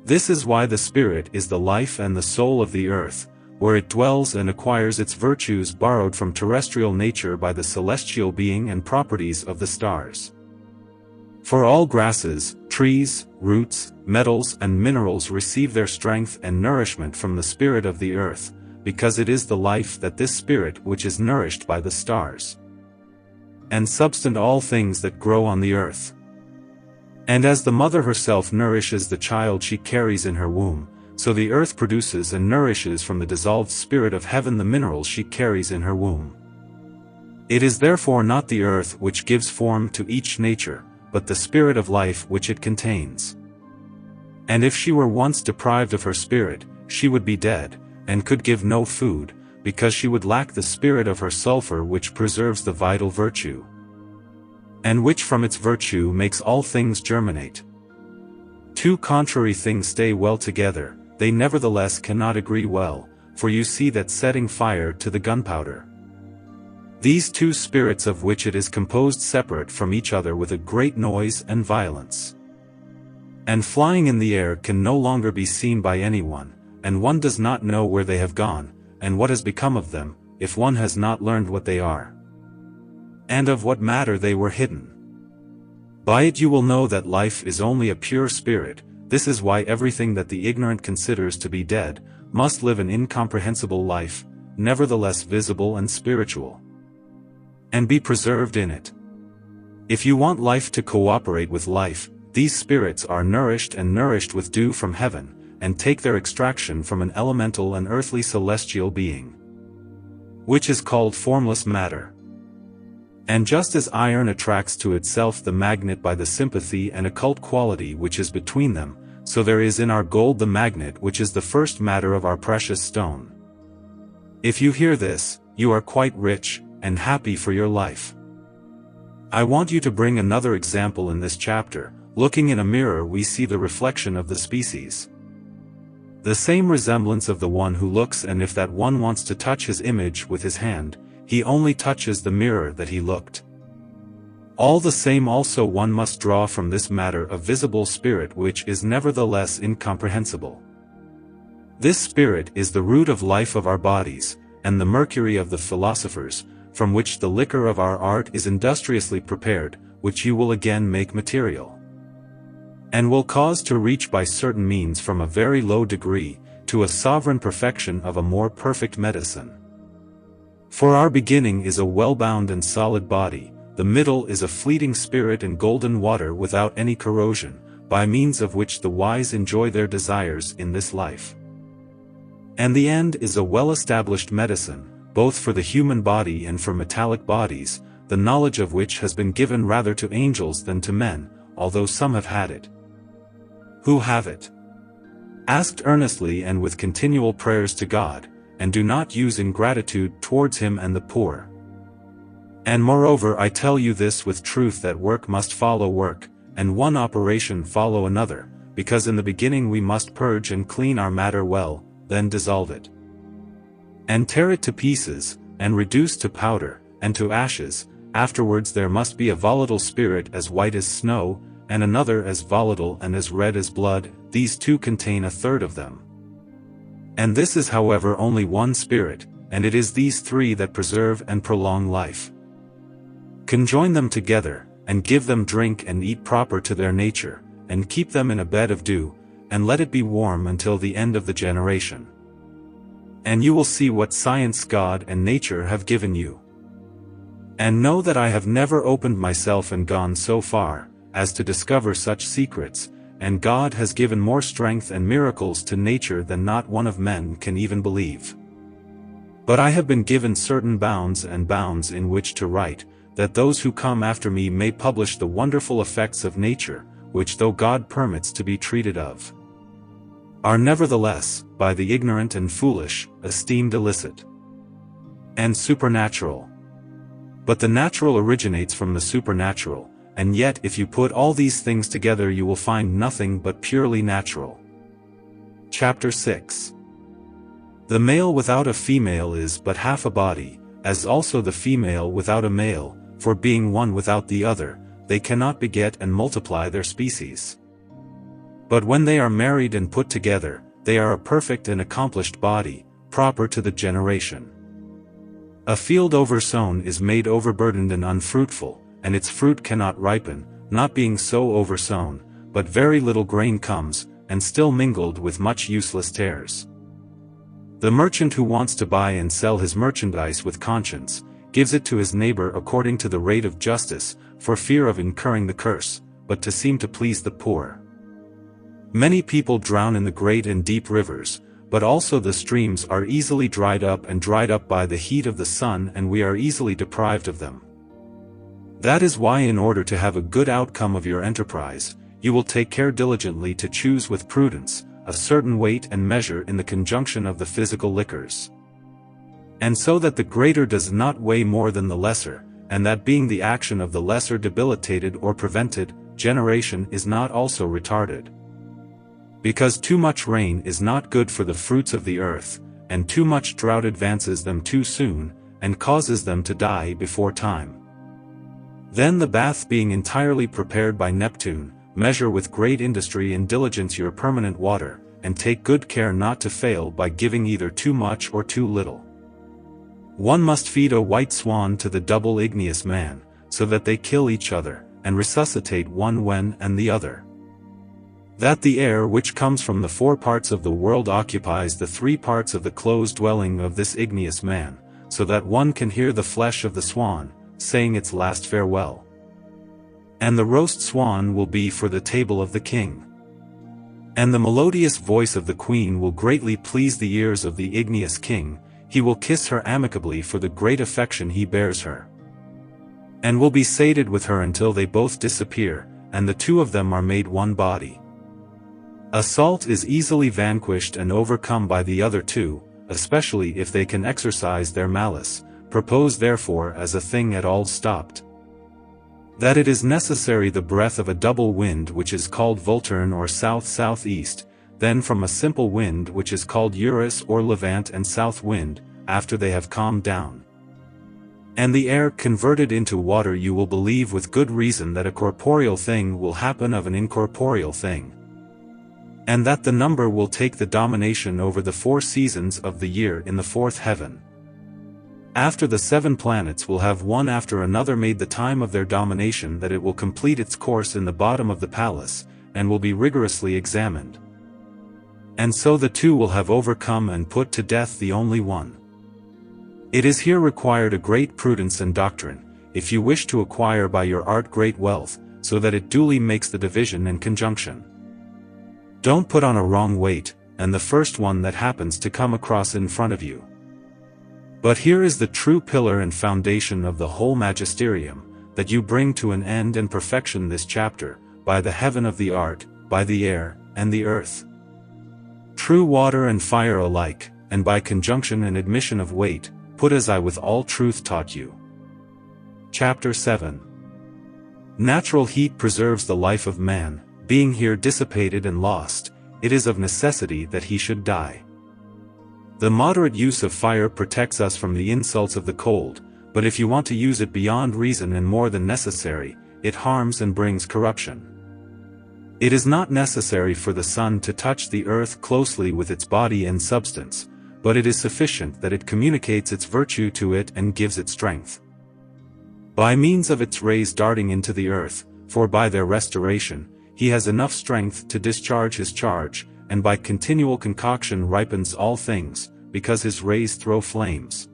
This is why the spirit is the life and the soul of the earth, where it dwells and acquires its virtues borrowed from terrestrial nature by the celestial being and properties of the stars. For all grasses, trees, roots, metals and minerals receive their strength and nourishment from the spirit of the earth, because it is the life that this spirit which is nourished by the stars. and substant all things that grow on the earth. And as the mother herself nourishes the child she carries in her womb, so the earth produces and nourishes from the dissolved spirit of heaven the minerals she carries in her womb. It is therefore not the earth which gives form to each nature, but the spirit of life which it contains. And if she were once deprived of her spirit, she would be dead, and could give no food, because she would lack the spirit of her sulfur which preserves the vital virtue, and which from its virtue makes all things germinate. Two contrary things stay well together, they nevertheless cannot agree well, for you see that setting fire to the gunpowder. These two spirits of which it is composed separate from each other with a great noise and violence, and flying in the air can no longer be seen by anyone, and one does not know where they have gone, and what has become of them, if one has not learned what they are, and of what matter they were hidden. By it you will know that life is only a pure spirit. This is why everything that the ignorant considers to be dead, must live an incomprehensible life, nevertheless visible and spiritual, and be preserved in it. If you want life to cooperate with life, these spirits are nourished with dew from heaven, and take their extraction from an elemental and earthly celestial being, which is called formless matter. And just as iron attracts to itself the magnet by the sympathy and occult quality which is between them, so there is in our gold the magnet which is the first matter of our precious stone. If you hear this, you are quite rich, and happy for your life. I want you to bring another example in this chapter. Looking in a mirror we see the reflection of the species, the same resemblance of the one who looks, and if that one wants to touch his image with his hand, he only touches the mirror that he looked. All the same also one must draw from this matter a visible spirit which is nevertheless incomprehensible. This spirit is the root of life of our bodies, and the mercury of the philosophers, from which the liquor of our art is industriously prepared, which you will again make material, and will cause to reach by certain means from a very low degree, to a sovereign perfection of a more perfect medicine. For our beginning is a well-bound and solid body, the middle is a fleeting spirit and golden water without any corrosion, by means of which the wise enjoy their desires in this life. And the end is a well-established medicine, both for the human body and for metallic bodies, the knowledge of which has been given rather to angels than to men, although some have had it. Who have it? Asked earnestly and with continual prayers to God, and do not use ingratitude towards him and the poor. And moreover I tell you this with truth, that work must follow work, and one operation follow another, because in the beginning we must purge and clean our matter well, then dissolve it, and tear it to pieces, and reduce to powder, and to ashes. Afterwards there must be a volatile spirit as white as snow, and another as volatile and as red as blood. These two contain a third of them. And this is however only one spirit, and it is these three that preserve and prolong life. Conjoin them together, and give them drink and eat proper to their nature, and keep them in a bed of dew, and let it be warm until the end of the generation. And you will see what science God and nature have given you. And know that I have never opened myself and gone so far, as to discover such secrets, and God has given more strength and miracles to nature than not one of men can even believe. But I have been given certain bounds in which to write, that those who come after me may publish the wonderful effects of nature, which though God permits to be treated of, are nevertheless, by the ignorant and foolish, esteemed illicit and supernatural. But the natural originates from the supernatural, and yet if you put all these things together you will find nothing but purely natural. Chapter 6. The male without a female is but half a body, as also the female without a male, for being one without the other, they cannot beget and multiply their species. But when they are married and put together, they are a perfect and accomplished body, proper to the generation. A field oversown is made overburdened and unfruitful, and its fruit cannot ripen, not being so oversown, but very little grain comes, and still mingled with much useless tares. The merchant who wants to buy and sell his merchandise with conscience, gives it to his neighbor according to the rate of justice, for fear of incurring the curse, but to seem to please the poor. Many people drown in the great and deep rivers, but also the streams are easily dried up by the heat of the sun, and we are easily deprived of them. That is why, in order to have a good outcome of your enterprise, you will take care diligently to choose with prudence a certain weight and measure in the conjunction of the physical liquors. And so that the greater does not weigh more than the lesser, and that being the action of the lesser debilitated or prevented, generation is not also retarded. Because too much rain is not good for the fruits of the earth, and too much drought advances them too soon, and causes them to die before time. Then the bath being entirely prepared by Neptune, measure with great industry and diligence your permanent water, and take good care not to fail by giving either too much or too little. One must feed a white swan to the double igneous man, so that they kill each other, and resuscitate one when and the other. That the air which comes from the 4 parts of the world occupies the 3 parts of the closed dwelling of this igneous man, so that one can hear the flesh of the swan, saying its last farewell. And the roast swan will be for the table of the king. And the melodious voice of the queen will greatly please the ears of the igneous king, he will kiss her amicably for the great affection he bears her. And will be sated with her until they both disappear, and the 2 of them are made one body. Assault is easily vanquished and overcome by the other 2, especially if they can exercise their malice. Propose therefore as a thing at all stopped, that it is necessary the breath of a double wind which is called Volturn or south-southeast, then from a simple wind which is called Eurus or Levant and south wind, after they have calmed down. And the air converted into water. You will believe with good reason that a corporeal thing will happen of an incorporeal thing, and that the number will take the domination over the 4 seasons of the year in the 4th heaven. After the 7 planets will have one after another made the time of their domination, that it will complete its course in the bottom of the palace, and will be rigorously examined. And so the 2 will have overcome and put to death the only one. It is here required a great prudence and doctrine, if you wish to acquire by your art great wealth, so that it duly makes the division and conjunction. Don't put on a wrong weight, and the first one that happens to come across in front of you. But here is the true pillar and foundation of the whole magisterium, that you bring to an end and perfection this chapter, by the heaven of the art, by the air, and the earth. True water and fire alike, and by conjunction and admission of weight, put as I with all truth taught you. Chapter 7. Natural heat preserves the life of man, being here dissipated and lost, it is of necessity that he should die. The moderate use of fire protects us from the insults of the cold, but if you want to use it beyond reason and more than necessary, it harms and brings corruption. It is not necessary for the sun to touch the earth closely with its body and substance, but it is sufficient that it communicates its virtue to it and gives it strength. By means of its rays darting into the earth, for by their restoration, he has enough strength to discharge his charge, and by continual concoction ripens all things, because his rays throw flames.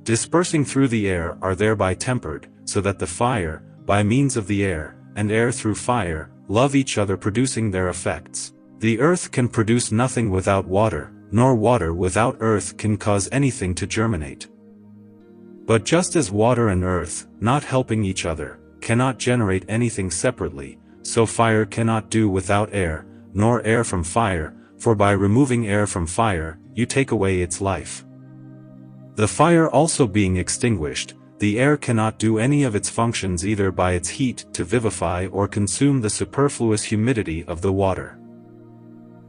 Dispersing through the air are thereby tempered, so that the fire, by means of the air, and air through fire, love each other, producing their effects. The earth can produce nothing without water, nor water without earth can cause anything to germinate. But just as water and earth, not helping each other, cannot generate anything separately, so fire cannot do without air, nor air from fire, for by removing air from fire, you take away its life. The fire also being extinguished, the air cannot do any of its functions either by its heat to vivify or consume the superfluous humidity of the water.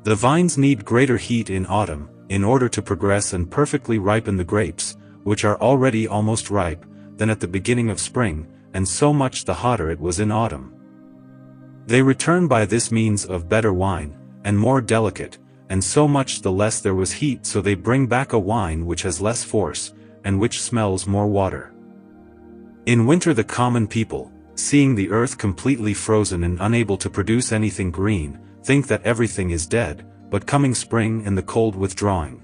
The vines need greater heat in autumn, in order to progress and perfectly ripen the grapes, which are already almost ripe, than at the beginning of spring, and so much the hotter it was in autumn. They return by this means of better wine, and more delicate, and so much the less there was heat, so they bring back a wine which has less force, and which smells more water. In winter the common people, seeing the earth completely frozen and unable to produce anything green, think that everything is dead, but coming spring and the cold withdrawing,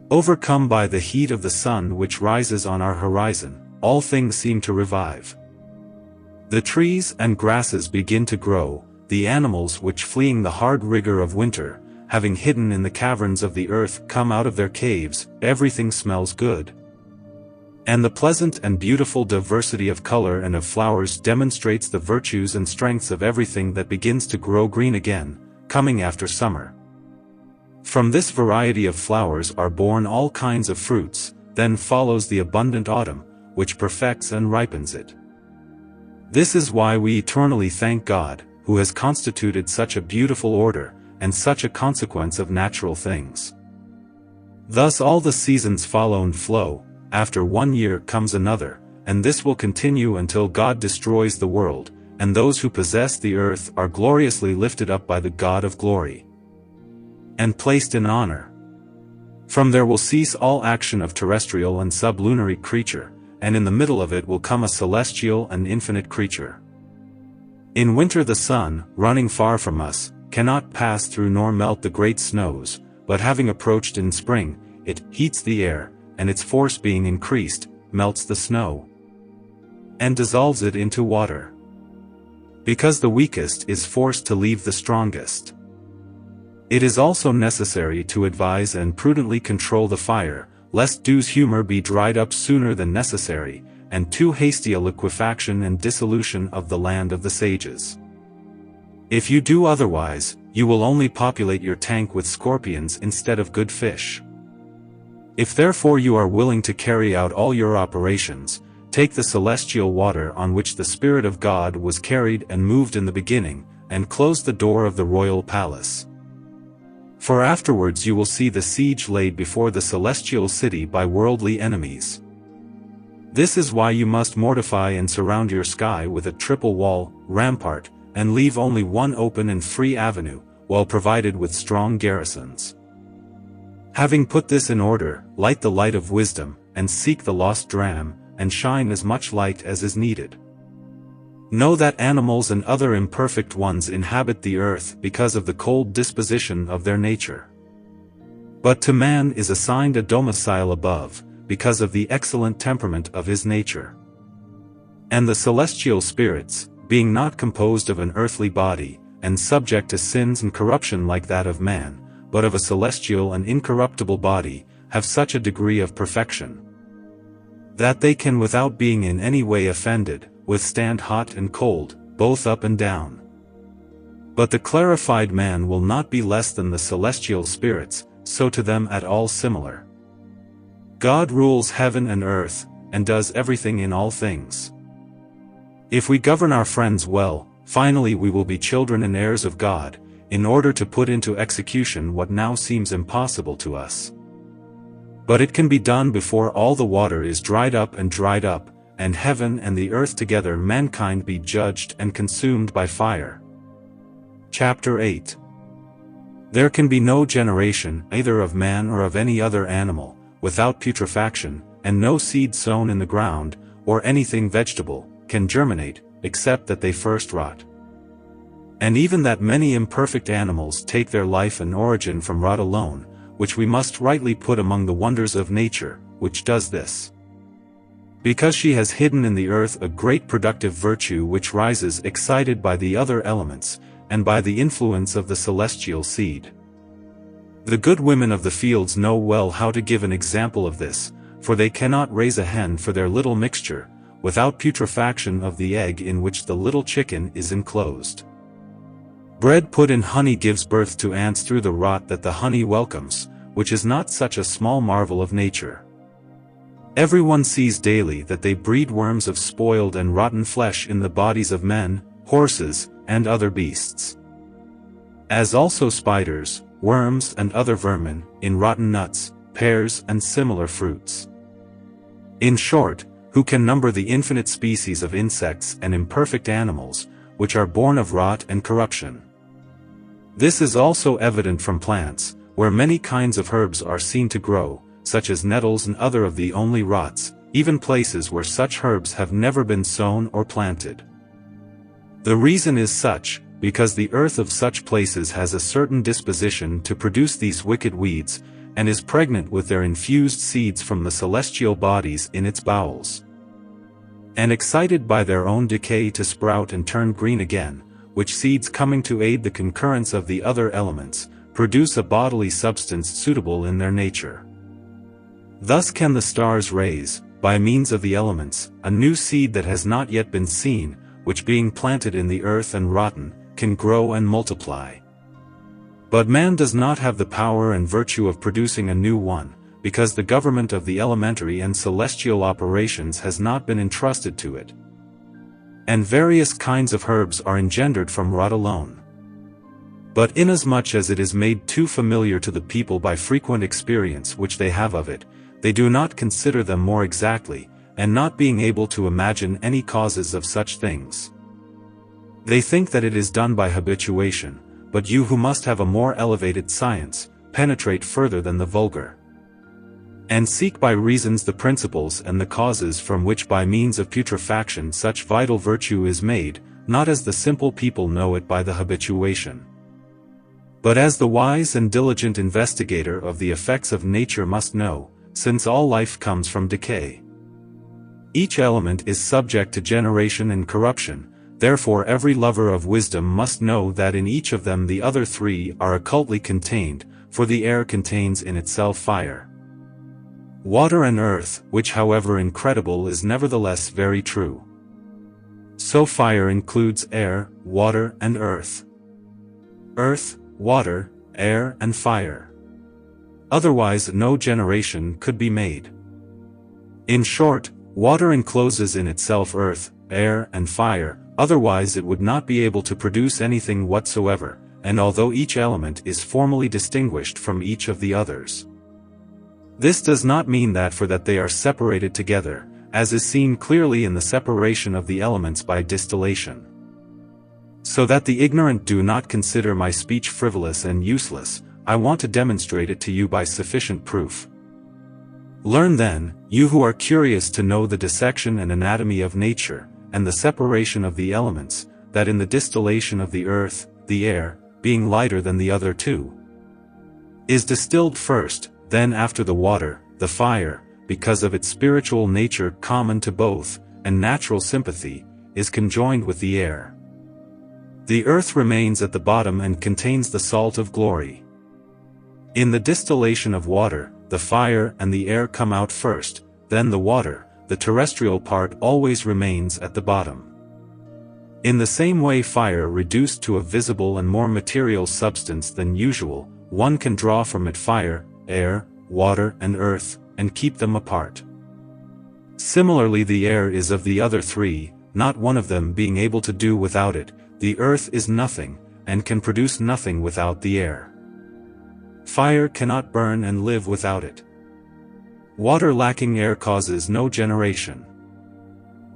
Overcome by the heat of the sun which rises on our horizon, all things seem to revive. The trees and grasses begin to grow, the animals which fleeing the hard rigor of winter, having hidden in the caverns of the earth come out of their caves, everything smells good. And the pleasant and beautiful diversity of color and of flowers demonstrates the virtues and strengths of everything that begins to grow green again, coming after summer. From this variety of flowers are born all kinds of fruits, then follows the abundant autumn, which perfects and ripens it. This is why we eternally thank God, who has constituted such a beautiful order, and such a consequence of natural things. Thus all the seasons follow and flow, after 1 year comes another, and this will continue until God destroys the world, and those who possess the earth are gloriously lifted up by the God of glory, and placed in honor. From there will cease all action of terrestrial and sublunary creature, and in the middle of it will come a celestial and infinite creature. In winter the sun, running far from us, cannot pass through nor melt the great snows, but having approached in spring, it heats the air, and its force being increased, melts the snow, and dissolves it into water. Because the weakest is forced to leave the strongest. It is also necessary to advise and prudently control the fire, lest dew's humor be dried up sooner than necessary, and too hasty a liquefaction and dissolution of the land of the sages. If you do otherwise, you will only populate your tank with scorpions instead of good fish. If therefore you are willing to carry out all your operations, take the celestial water on which the Spirit of God was carried and moved in the beginning, and close the door of the royal palace. For afterwards you will see the siege laid before the celestial city by worldly enemies. This is why you must mortify and surround your sky with a triple wall, rampart, and leave only one open and free avenue, well provided with strong garrisons. Having put this in order, light the light of wisdom, and seek the lost dram, and shine as much light as is needed. Know that animals and other imperfect ones inhabit the earth because of the cold disposition of their nature. But to man is assigned a domicile above, because of the excellent temperament of his nature. And the celestial spirits, being not composed of an earthly body, and subject to sins and corruption like that of man, but of a celestial and incorruptible body, have such a degree of perfection, that they can without being in any way offended, withstand hot and cold, both up and down. But the clarified man will not be less than the celestial spirits, so to them at all similar. God rules heaven and earth, and does everything in all things. If we govern our friends well, finally we will be children and heirs of God, in order to put into execution what now seems impossible to us. But it can be done before all the water is dried up, and heaven and the earth together mankind be judged and consumed by fire. Chapter 8. There can be no generation, either of man or of any other animal, without putrefaction, and no seed sown in the ground, or anything vegetable, can germinate, except that they first rot. And even that many imperfect animals take their life and origin from rot alone, which we must rightly put among the wonders of nature, which does this. Because she has hidden in the earth a great productive virtue which rises excited by the other elements, and by the influence of the celestial seed. The good women of the fields know well how to give an example of this, for they cannot raise a hen for their little mixture, without putrefaction of the egg in which the little chicken is enclosed. Bread put in honey gives birth to ants through the rot that the honey welcomes, which is not such a small marvel of nature. Everyone sees daily that they breed worms of spoiled and rotten flesh in the bodies of men, horses, and other beasts. As also spiders, worms and other vermin, in rotten nuts, pears and similar fruits. In short, who can number the infinite species of insects and imperfect animals, which are born of rot and corruption? This is also evident from plants, where many kinds of herbs are seen to grow, such as nettles and other of the only rots, even places where such herbs have never been sown or planted. The reason is such, because the earth of such places has a certain disposition to produce these wicked weeds, and is pregnant with their infused seeds from the celestial bodies in its bowels. And excited by their own decay to sprout and turn green again, which seeds coming to aid the concurrence of the other elements, produce a bodily substance suitable in their nature. Thus can the stars raise, by means of the elements, a new seed that has not yet been seen, which being planted in the earth and rotten, can grow and multiply. But man does not have the power and virtue of producing a new one, because the government of the elementary and celestial operations has not been entrusted to it. And various kinds of herbs are engendered from rot alone. But inasmuch as it is made too familiar to the people by frequent experience which they have of it, they do not consider them more exactly, and not being able to imagine any causes of such things, they think that it is done by habituation. But you who must have a more elevated science, penetrate further than the vulgar, and seek by reasons the principles and the causes from which by means of putrefaction such vital virtue is made, not as the simple people know it by the habituation, but as the wise and diligent investigator of the effects of nature must know, since all life comes from decay. Each element is subject to generation and corruption. Therefore every lover of wisdom must know that in each of them the other three are occultly contained, for the air contains in itself fire, water and earth, which however incredible is nevertheless very true. So fire includes air, water and earth. Earth, water, air and fire. Otherwise no generation could be made. In short, water encloses in itself earth, air and fire, otherwise it would not be able to produce anything whatsoever, and although each element is formally distinguished from each of the others, this does not mean that for that they are separated together, as is seen clearly in the separation of the elements by distillation. So that the ignorant do not consider my speech frivolous and useless, I want to demonstrate it to you by sufficient proof. Learn then, you who are curious to know the dissection and anatomy of nature, and the separation of the elements, that in the distillation of the earth, the air, being lighter than the other two, is distilled first, then after the water, the fire, because of its spiritual nature common to both, and natural sympathy, is conjoined with the air. The earth remains at the bottom and contains the salt of glory. In the distillation of water, the fire and the air come out first, then the water, the terrestrial part always remains at the bottom. In the same way fire reduced to a visible and more material substance than usual, one can draw from it fire, air, water and earth, and keep them apart. Similarly the air is of the other three, not one of them being able to do without it. The earth is nothing, and can produce nothing without the air. Fire cannot burn and live without it. Water lacking air causes no generation.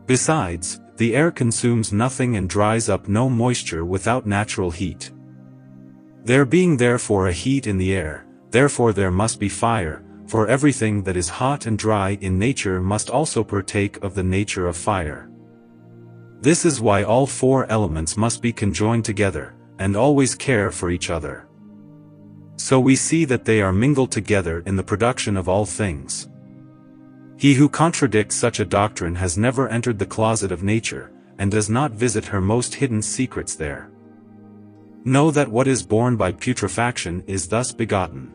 Besides, the air consumes nothing and dries up no moisture without natural heat. There being therefore a heat in the air, therefore there must be fire, for everything that is hot and dry in nature must also partake of the nature of fire. This is why all four elements must be conjoined together, and always care for each other. So we see that they are mingled together in the production of all things. He who contradicts such a doctrine has never entered the closet of nature, and does not visit her most hidden secrets there. Know that what is born by putrefaction is thus begotten.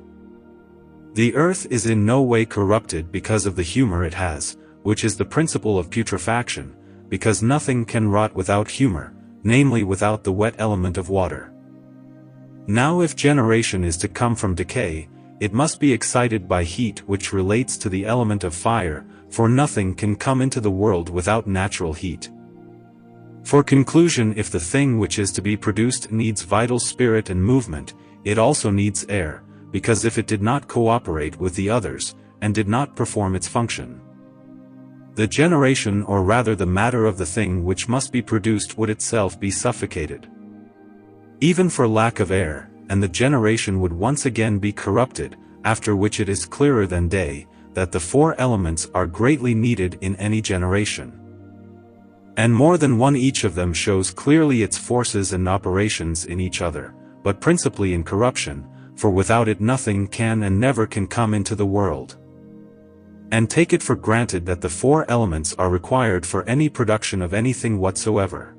The earth is in no way corrupted because of the humor it has, which is the principle of putrefaction, because nothing can rot without humor, namely without the wet element of water. Now if generation is to come from decay, it must be excited by heat which relates to the element of fire, for nothing can come into the world without natural heat. For conclusion, if the thing which is to be produced needs vital spirit and movement, it also needs air, because if it did not cooperate with the others, and did not perform its function, the generation or rather the matter of the thing which must be produced would itself be suffocated. Even for lack of air, and the generation would once again be corrupted, after which it is clearer than day, that the four elements are greatly needed in any generation. And more than one each of them shows clearly its forces and operations in each other, but principally in corruption, for without it nothing can and never can come into the world. And take it for granted that the four elements are required for any production of anything whatsoever.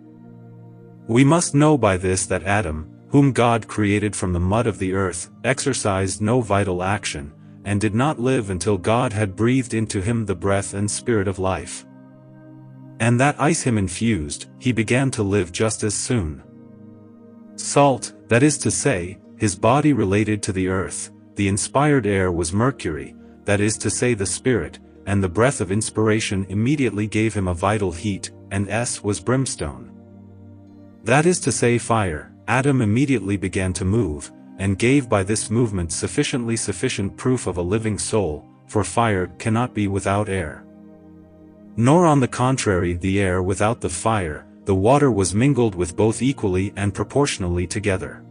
We must know by this that Adam, whom God created from the mud of the earth, exercised no vital action, and did not live until God had breathed into him the breath and spirit of life. And that ice him infused, he began to live just as soon. Salt, that is to say, his body related to the earth, the inspired air was mercury, that is to say the spirit, and the breath of inspiration immediately gave him a vital heat, and was brimstone. That is to say fire. Adam immediately began to move, and gave by this movement sufficient proof of a living soul, for fire cannot be without air. Nor on the contrary the air without the fire, the water was mingled with both equally and proportionally together.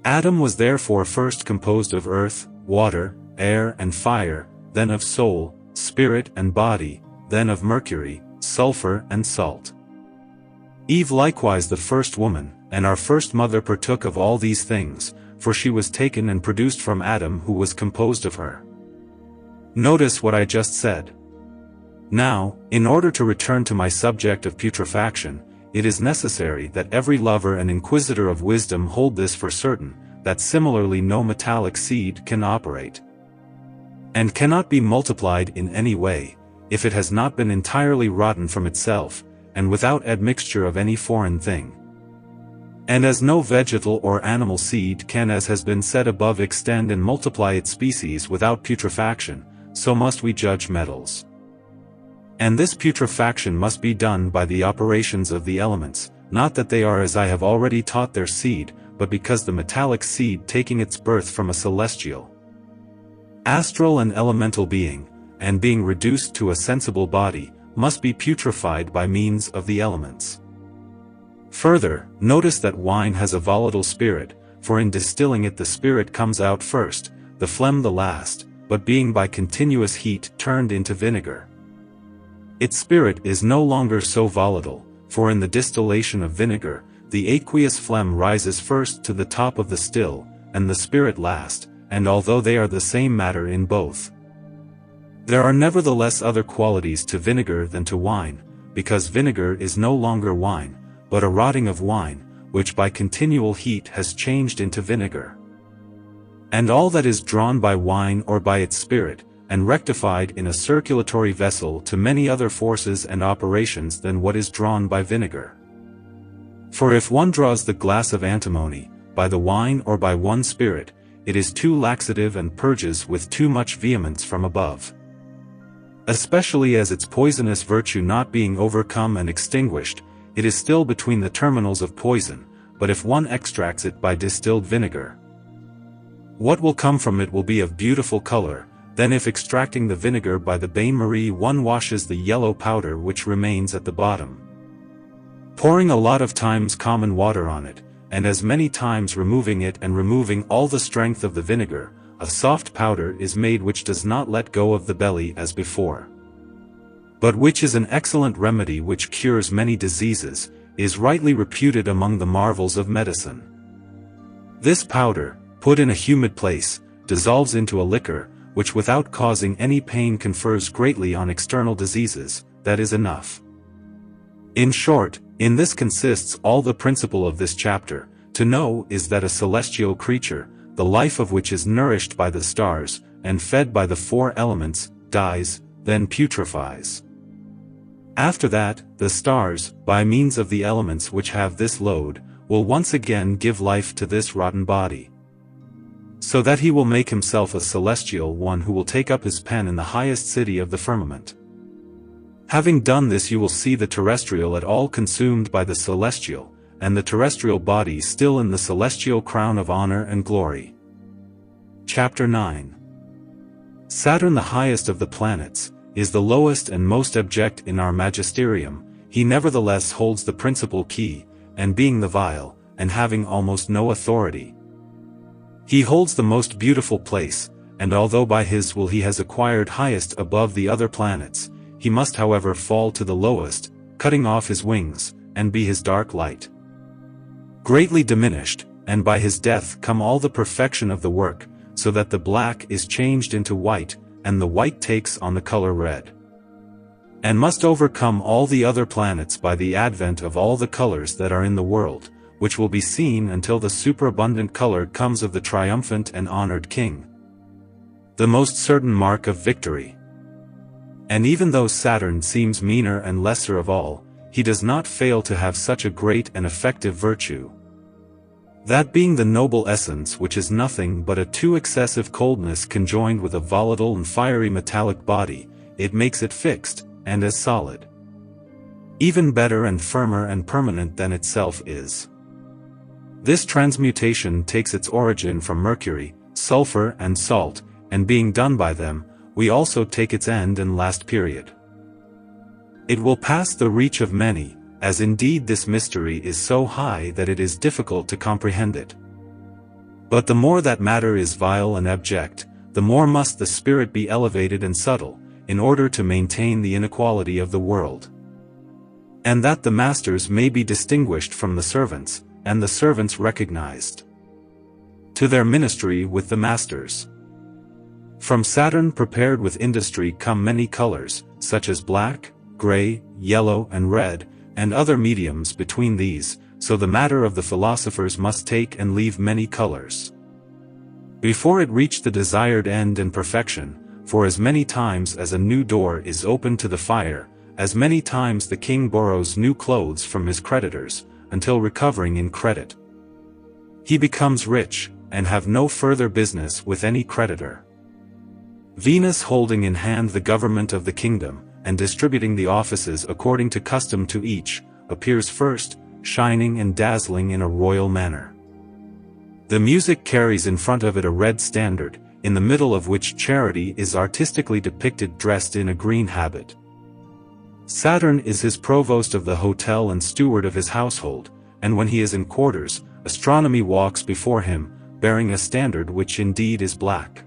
Adam was therefore first composed of earth, water, air and fire, then of soul, spirit and body, then of mercury, sulfur and salt. Eve likewise the first woman, and our first mother partook of all these things, for she was taken and produced from Adam who was composed of her. Notice what I just said. Now, in order to return to my subject of putrefaction, it is necessary that every lover and inquisitor of wisdom hold this for certain, that similarly no metallic seed can operate, and cannot be multiplied in any way, if it has not been entirely rotten from itself, and without admixture of any foreign thing. And as no vegetal or animal seed can, as has been said above, extend and multiply its species without putrefaction, so must we judge metals. And this putrefaction must be done by the operations of the elements, not that they are as I have already taught their seed, but because the metallic seed taking its birth from a celestial, astral and elemental being, and being reduced to a sensible body, must be putrefied by means of the elements. Further, notice that wine has a volatile spirit, for in distilling it the spirit comes out first, the phlegm the last, but being by continuous heat turned into vinegar. Its spirit is no longer so volatile, for in the distillation of vinegar, the aqueous phlegm rises first to the top of the still, and the spirit last, and although they are the same matter in both, there are nevertheless other qualities to vinegar than to wine, because vinegar is no longer wine, but a rotting of wine, which by continual heat has changed into vinegar. And all that is drawn by wine or by its spirit, and rectified in a circulatory vessel to many other forces and operations than what is drawn by vinegar. For if one draws the glass of antimony, by the wine or by one spirit, it is too laxative and purges with too much vehemence from above. Especially as its poisonous virtue not being overcome and extinguished, it is still between the terminals of poison, but if one extracts it by distilled vinegar, what will come from it will be of beautiful color. Then if extracting the vinegar by the bain-marie one washes the yellow powder which remains at the bottom, pouring a lot of times common water on it, and as many times removing it and removing all the strength of the vinegar, a soft powder is made which does not let go of the belly as before, but which is an excellent remedy which cures many diseases, is rightly reputed among the marvels of medicine. This powder, put in a humid place, dissolves into a liquor, which without causing any pain confers greatly on external diseases. That is enough. In short, in this consists all the principle of this chapter. To know is that a celestial creature, the life of which is nourished by the stars, and fed by the four elements, dies, then putrefies. After that, the stars, by means of the elements which have this load, will once again give life to this rotten body, so that he will make himself a celestial one who will take up his pen in the highest city of the firmament. Having done this, you will see the terrestrial at all consumed by the celestial, and the terrestrial body still in the celestial crown of honor and glory. Chapter 9. Saturn, the highest of the planets, is the lowest and most abject in our magisterium. He nevertheless holds the principal key, and being the vile, and having almost no authority, he holds the most beautiful place, and although by his will he has acquired highest above the other planets, he must however fall to the lowest, cutting off his wings, and be his dark light. Greatly diminished, and by his death come all the perfection of the work, so that the black is changed into white, and the white takes on the color red. And must overcome all the other planets by the advent of all the colors that are in the world, which will be seen until the superabundant color comes of the triumphant and honored king. The most certain mark of victory. And even though Saturn seems meaner and lesser of all, he does not fail to have such a great and effective virtue. That being the noble essence which is nothing but a too excessive coldness conjoined with a volatile and fiery metallic body, it makes it fixed, and as solid. Even better and firmer and permanent than itself is. This transmutation takes its origin from mercury, sulfur and salt, and being done by them, we also take its end and last period. It will pass the reach of many, as indeed this mystery is so high that it is difficult to comprehend it. But the more that matter is vile and abject, the more must the spirit be elevated and subtle, in order to maintain the inequality of the world. And that the masters may be distinguished from the servants, and the servants recognized. To their ministry with the masters. From Saturn prepared with industry come many colors, such as black, gray, yellow and red, and other mediums between these, so the matter of the philosophers must take and leave many colors. Before it reach the desired end and perfection, for as many times as a new door is opened to the fire, as many times the king borrows new clothes from his creditors, until recovering in credit, he becomes rich, and have no further business with any creditor. Venus holding in hand the government of the kingdom, and distributing the offices according to custom to each, appears first, shining and dazzling in a royal manner. The music carries in front of it a red standard, in the middle of which Charity is artistically depicted dressed in a green habit. Saturn is his provost of the hotel and steward of his household, and when he is in quarters, Astronomy walks before him, bearing a standard which indeed is black.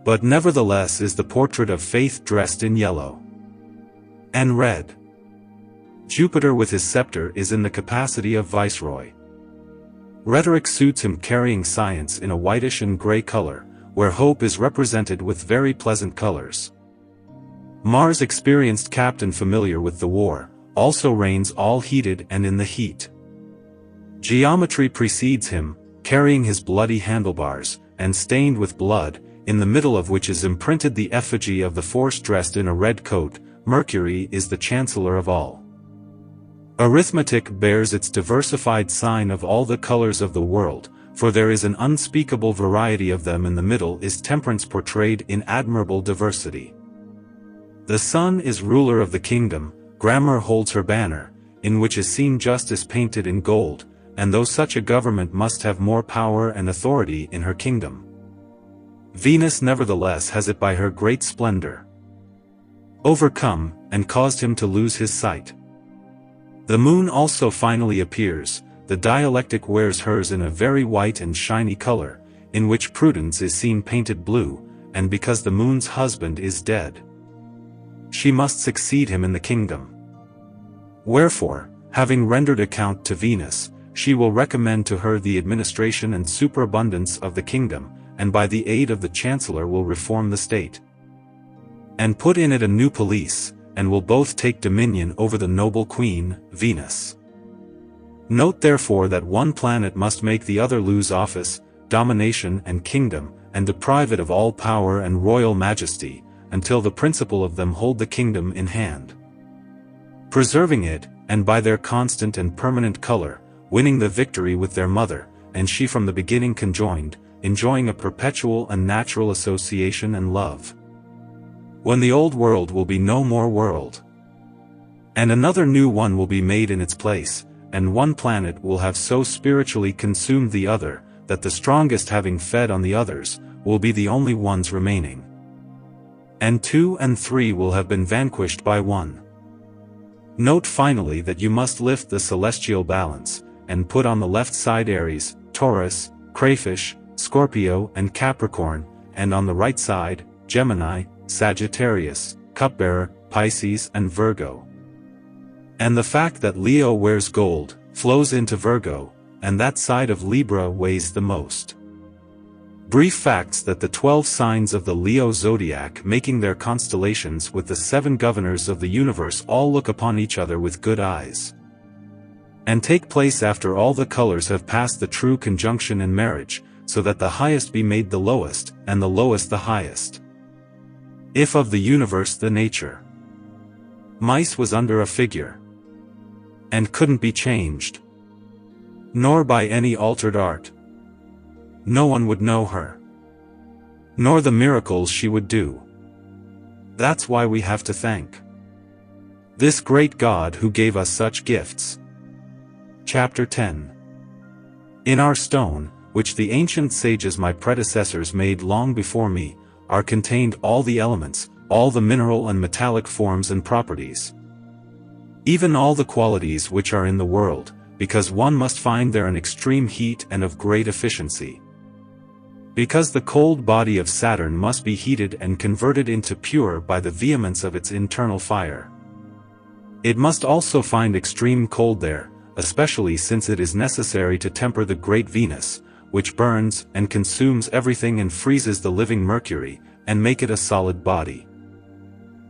But nevertheless is the portrait of Faith dressed in yellow and red. Jupiter with his scepter is in the capacity of viceroy. Rhetoric suits him carrying science in a whitish and gray color, where hope is represented with very pleasant colors. Mars experienced captain familiar with the war, also reigns all heated and in the heat. Geometry precedes him, carrying his bloody handlebars, and stained with blood, in the middle of which is imprinted the effigy of the force dressed in a red coat. Mercury is the chancellor of all. Arithmetic bears its diversified sign of all the colors of the world, for there is an unspeakable variety of them. In the middle is temperance portrayed in admirable diversity. The sun is ruler of the kingdom, grammar holds her banner, in which is seen justice painted in gold, and though such a government must have more power and authority in her kingdom, Venus nevertheless has it by her great splendor overcome, and caused him to lose his sight. The moon also finally appears, the dialectic wears hers in a very white and shiny color, in which Prudence is seen painted blue, and because the moon's husband is dead, she must succeed him in the kingdom. Wherefore, having rendered account to Venus, she will recommend to her the administration and superabundance of the kingdom, and by the aid of the chancellor will reform the state, and put in it a new police, and will both take dominion over the noble queen, Venus. Note therefore that one planet must make the other lose office, domination and kingdom, and deprive it of all power and royal majesty, until the principal of them hold the kingdom in hand, preserving it, and by their constant and permanent color, winning the victory with their mother, and she from the beginning conjoined, enjoying a perpetual and natural association and love. When the old world will be no more world, and another new one will be made in its place, and one planet will have so spiritually consumed the other, that the strongest having fed on the others, will be the only ones remaining. And 2 and 3 will have been vanquished by 1. Note finally that you must lift the celestial balance, and put on the left side Aries, Taurus, Crayfish, Scorpio and Capricorn, and on the right side, Gemini, Sagittarius, Cupbearer, Pisces and Virgo. And the fact that Leo wears gold, flows into Virgo, and that side of Libra weighs the most. Brief facts that the 12 signs of the Leo zodiac making their constellations with the 7 governors of the universe all look upon each other with good eyes. And take place after all the colors have passed the true conjunction in marriage, so that the highest be made the lowest, and the lowest the highest. If of the universe the nature mice was under a figure, and couldn't be changed, nor by any altered art, no one would know her, nor the miracles she would do. That's why we have to thank this great God who gave us such gifts. Chapter 10. In our stone, which the ancient sages my predecessors made long before me, are contained all the elements, all the mineral and metallic forms and properties, even all the qualities which are in the world, because one must find there an extreme heat and of great efficiency. Because the cold body of Saturn must be heated and converted into pure by the vehemence of its internal fire. It must also find extreme cold there, especially since it is necessary to temper the great Venus, which burns and consumes everything and freezes the living Mercury, and make it a solid body.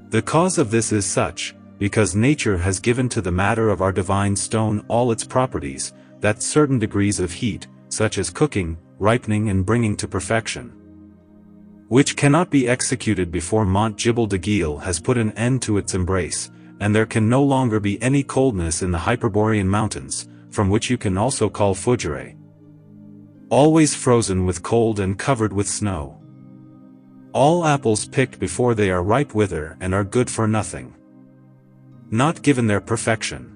The cause of this is such, because nature has given to the matter of our divine stone all its properties, that certain degrees of heat, such as cooking, ripening and bringing to perfection, which cannot be executed before Mont Gibel de Gile has put an end to its embrace, and there can no longer be any coldness in the Hyperborean mountains, from which you can also call Fougere, always frozen with cold and covered with snow. All apples picked before they are ripe wither and are good for nothing, not given their perfection.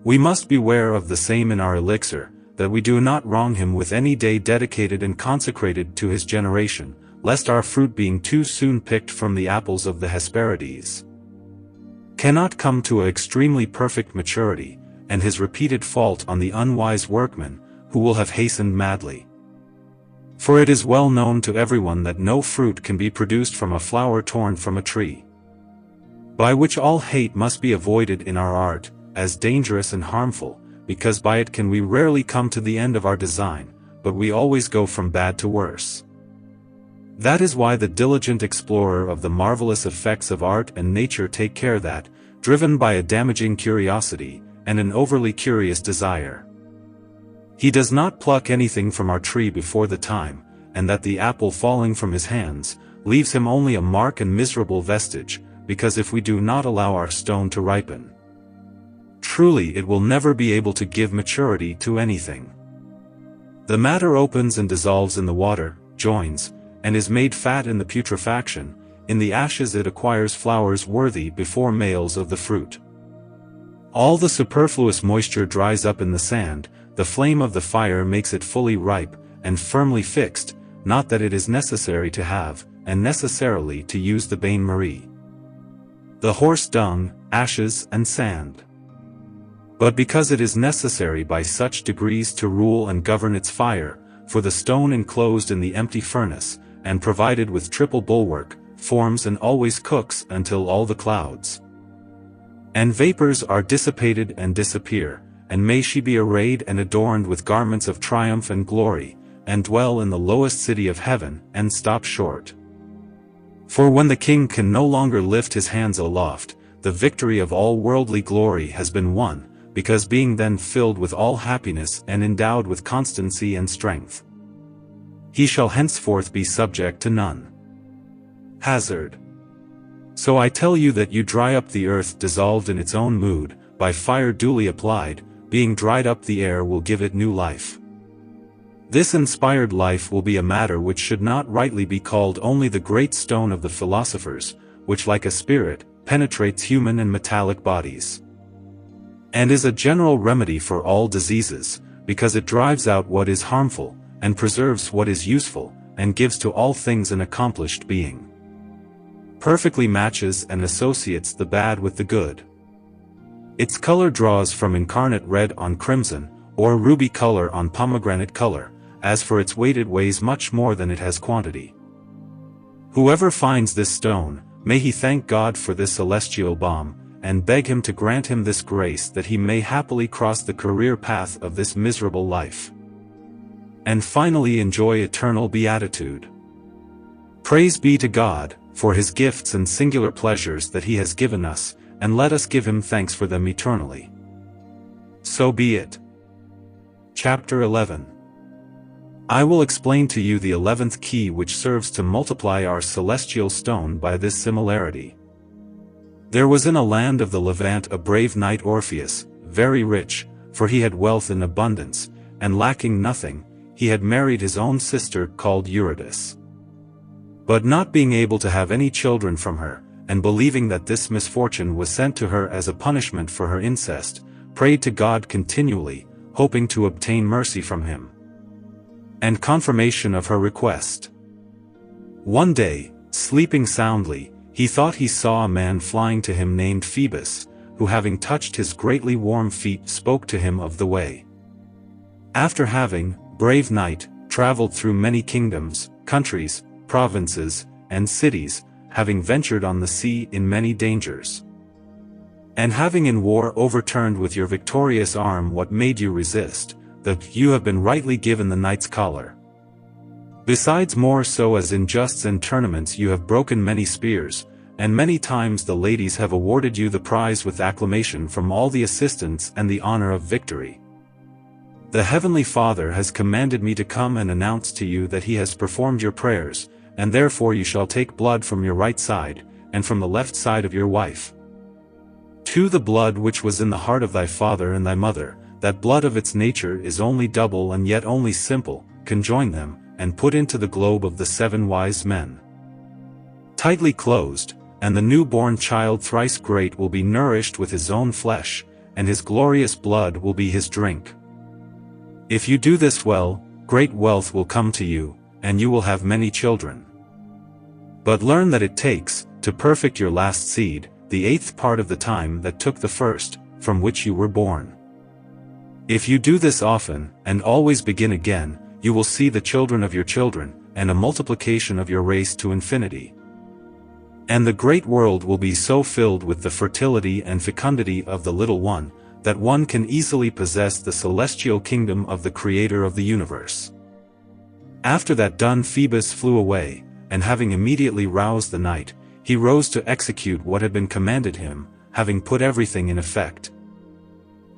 We must beware of the same in our elixir, that we do not wrong him with any day dedicated and consecrated to his generation, lest our fruit being too soon picked from the apples of the Hesperides, cannot come to a extremely perfect maturity, and his repeated fault on the unwise workman, who will have hastened madly. For it is well known to everyone that no fruit can be produced from a flower torn from a tree, by which all hate must be avoided in our art, as dangerous and harmful, because by it can we rarely come to the end of our design, but we always go from bad to worse. That is why the diligent explorer of the marvelous effects of art and nature take care that, driven by a damaging curiosity, and an overly curious desire, he does not pluck anything from our tree before the time, and that the apple falling from his hands, leaves him only a mark and miserable vestige, because if we do not allow our stone to ripen, truly it will never be able to give maturity to anything. The matter opens and dissolves in the water, joins, and is made fat in the putrefaction. In the ashes it acquires flowers worthy before males of the fruit. All the superfluous moisture dries up in the sand, the flame of the fire makes it fully ripe, and firmly fixed, not that it is necessary to have, and necessarily to use the bain-marie, the horse dung, ashes and sand, but because it is necessary by such degrees to rule and govern its fire, for the stone enclosed in the empty furnace, and provided with triple bulwark, forms and always cooks until all the clouds and vapors are dissipated and disappear, and may she be arrayed and adorned with garments of triumph and glory, and dwell in the lowest city of heaven, and stop short. For when the king can no longer lift his hands aloft, the victory of all worldly glory has been won, because being then filled with all happiness and endowed with constancy and strength, he shall henceforth be subject to none. Hazard. So I tell you that you dry up the earth dissolved in its own mood, by fire duly applied, being dried up the air will give it new life. This inspired life will be a matter which should not rightly be called only the great stone of the philosophers, which like a spirit, penetrates human and metallic bodies, and is a general remedy for all diseases, because it drives out what is harmful, and preserves what is useful, and gives to all things an accomplished being. Perfectly matches and associates the bad with the good. Its color draws from incarnate red on crimson, or ruby color on pomegranate color, as for its weight it weighs much more than it has quantity. Whoever finds this stone, may he thank God for this celestial balm, and beg him to grant him this grace that he may happily cross the career path of this miserable life, and finally enjoy eternal beatitude. Praise be to God, for his gifts and singular pleasures that he has given us, and let us give him thanks for them eternally. So be it. Chapter 11. I will explain to you the 11th key which serves to multiply our celestial stone by this similarity. There was in a land of the Levant a brave knight Orpheus, very rich, for he had wealth in abundance, and lacking nothing, he had married his own sister called Eurydice. But not being able to have any children from her, and believing that this misfortune was sent to her as a punishment for her incest, prayed to God continually, hoping to obtain mercy from him and confirmation of her request. One day, sleeping soundly, he thought he saw a man flying to him named Phoebus, who having touched his greatly warm feet spoke to him of the way. After having, brave knight, traveled through many kingdoms, countries, provinces, and cities, having ventured on the sea in many dangers, and having in war overturned with your victorious arm what made you resist, that you have been rightly given the knight's collar. Besides more so as in justs and tournaments you have broken many spears, and many times the ladies have awarded you the prize with acclamation from all the assistants and the honor of victory. The Heavenly Father has commanded me to come and announce to you that he has performed your prayers, and therefore you shall take blood from your right side, and from the left side of your wife. To the blood which was in the heart of thy father and thy mother, that blood of its nature is only double and yet only simple, conjoin them, and put into the globe of the 7 wise men, tightly closed, and the new-born child thrice great will be nourished with his own flesh, and his glorious blood will be his drink. If you do this well, great wealth will come to you, and you will have many children. But learn that it takes, to perfect your last seed, the 8th part of the time that took the first, from which you were born. If you do this often, and always begin again, you will see the children of your children, and a multiplication of your race to infinity. And the great world will be so filled with the fertility and fecundity of the little one, that one can easily possess the celestial kingdom of the Creator of the universe. After that done Phoebus flew away, and having immediately roused the night, he rose to execute what had been commanded him, having put everything in effect.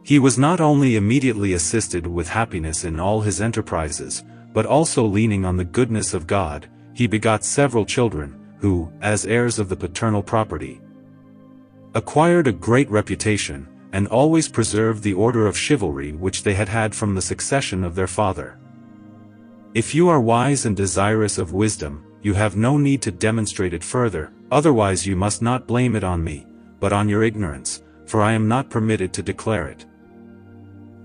He was not only immediately assisted with happiness in all his enterprises, but also leaning on the goodness of God, he begot several children, who, as heirs of the paternal property, acquired a great reputation, and always preserved the order of chivalry which they had had from the succession of their father. If you are wise and desirous of wisdom, you have no need to demonstrate it further, otherwise you must not blame it on me, but on your ignorance, for I am not permitted to declare it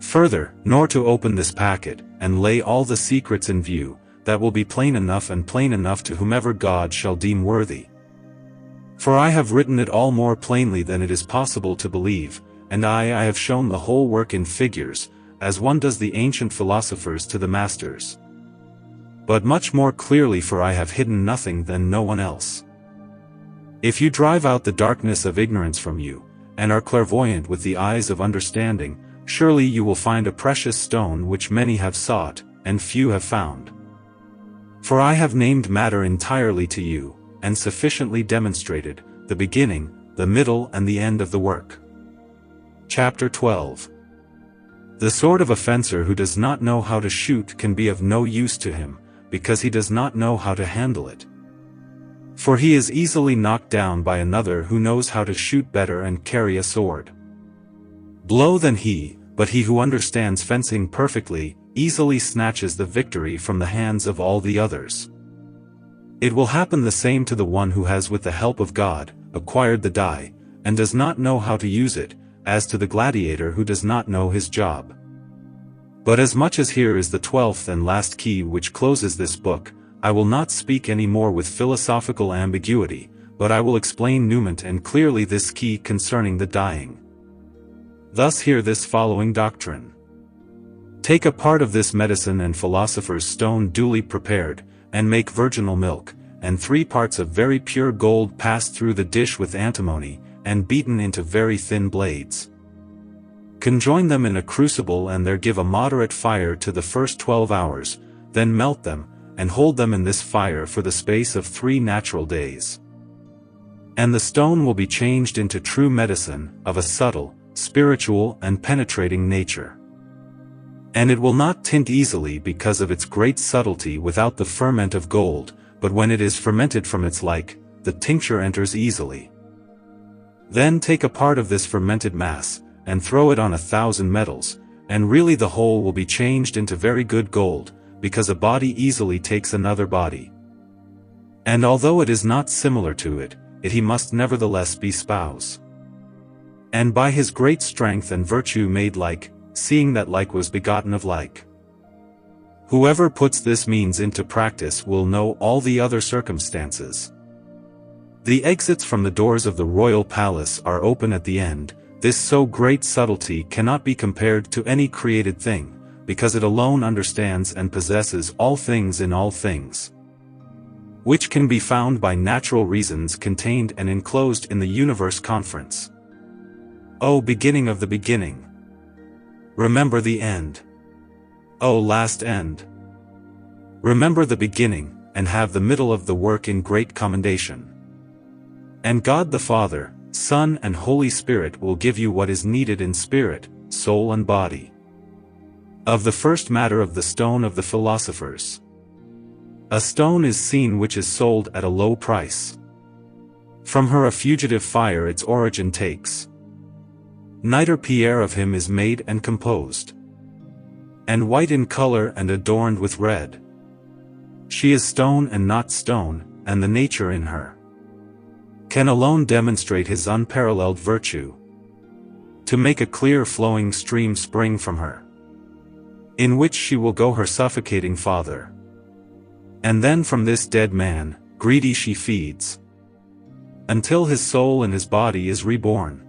further, nor to open this packet, and lay all the secrets in view, that will be plain enough to whomever God shall deem worthy. For I have written it all more plainly than it is possible to believe, and I have shown the whole work in figures, as one does the ancient philosophers to the masters. But much more clearly, for I have hidden nothing than no one else. If you drive out the darkness of ignorance from you, and are clairvoyant with the eyes of understanding, surely you will find a precious stone which many have sought, and few have found. For I have named matter entirely to you, and sufficiently demonstrated, the beginning, the middle and the end of the work. Chapter 12. The sword of a fencer who does not know how to shoot can be of no use to him, because he does not know how to handle it. For he is easily knocked down by another who knows how to shoot better and carry a sword blow than he, but he who understands fencing perfectly, easily snatches the victory from the hands of all the others. It will happen the same to the one who has with the help of God, acquired the die, and does not know how to use it, as to the gladiator who does not know his job. But as much as here is the 12th and last key which closes this book, I will not speak any more with philosophical ambiguity, but I will explain nument and clearly this key concerning the dying. Thus hear this following doctrine. Take a part of this medicine and philosopher's stone duly prepared, and make virginal milk, and 3 parts of very pure gold passed through the dish with antimony, and beaten into very thin blades. Conjoin them in a crucible and there give a moderate fire to the first 12 hours, then melt them, and hold them in this fire for the space of 3 natural days. And the stone will be changed into true medicine, of a subtle, spiritual and penetrating nature. And it will not tint easily because of its great subtlety without the ferment of gold, but when it is fermented from its like, the tincture enters easily. Then take a part of this fermented mass, and throw it on 1,000 metals, and really the whole will be changed into very good gold, because a body easily takes another body. And although it is not similar to it, he must nevertheless be spouse. And by his great strength and virtue made like, seeing that like was begotten of like. Whoever puts this means into practice will know all the other circumstances. The exits from the doors of the royal palace are open at the end. This so great subtlety cannot be compared to any created thing, because it alone understands and possesses all things in all things, which can be found by natural reasons contained and enclosed in the universe conference. O beginning of the beginning! Remember the end. O last end! Remember the beginning, and have the middle of the work in great commendation. And God the Father, Son and Holy Spirit will give you what is needed in spirit, soul and body. Of the first matter of the stone of the philosophers. A stone is seen which is sold at a low price. From her a fugitive fire its origin takes. Neither pierre of him is made and composed. And white in color and adorned with red. She is stone and not stone, and the nature in her can alone demonstrate his unparalleled virtue, to make a clear flowing stream spring from her, in which she will go her suffocating father. And then from this dead man, greedy she feeds, until his soul and his body is reborn.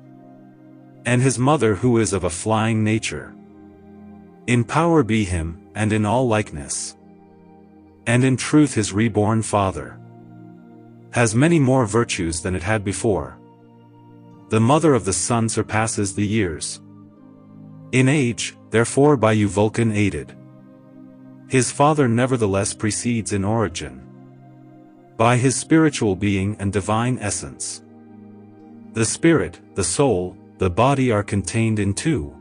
And his mother who is of a flying nature, in power be him, and in all likeness, and in truth his reborn father, has many more virtues than it had before. The mother of the sun surpasses the years in age, therefore by you Vulcan aided. His father nevertheless precedes in origin, by his spiritual being and divine essence. The spirit, the soul, the body are contained in two.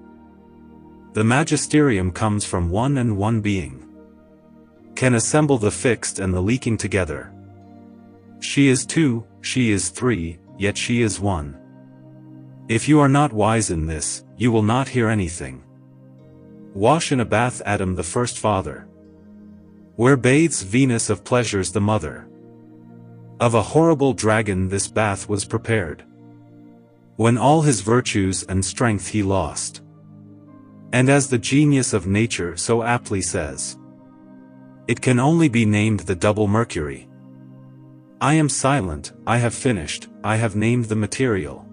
The magisterium comes from one and one being, can assemble the fixed and the leaking together. She is two, she is three, yet she is one. If you are not wise in this, you will not hear anything. Wash in a bath Adam the first father, where bathes Venus of pleasures the mother. Of a horrible dragon this bath was prepared, when all his virtues and strength he lost. And as the genius of nature so aptly says, it can only be named the double Mercury. I am silent, I have finished, I have named the material.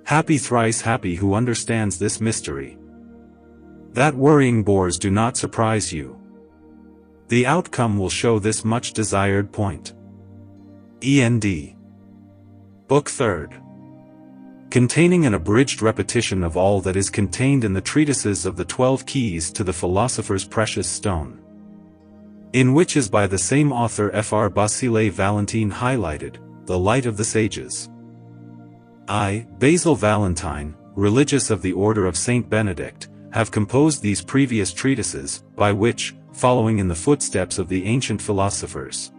Happy thrice happy who understands this mystery. That worrying bores do not surprise you. The outcome will show this much desired point. END. Book 3rd. Containing an abridged repetition of all that is contained in the treatises of the 12 keys to the philosopher's precious stone, in which is by the same author Fr. Basil Valentine highlighted, the light of the sages. I, Basil Valentine, religious of the order of Saint Benedict, have composed these previous treatises, by which, following in the footsteps of the ancient philosophers,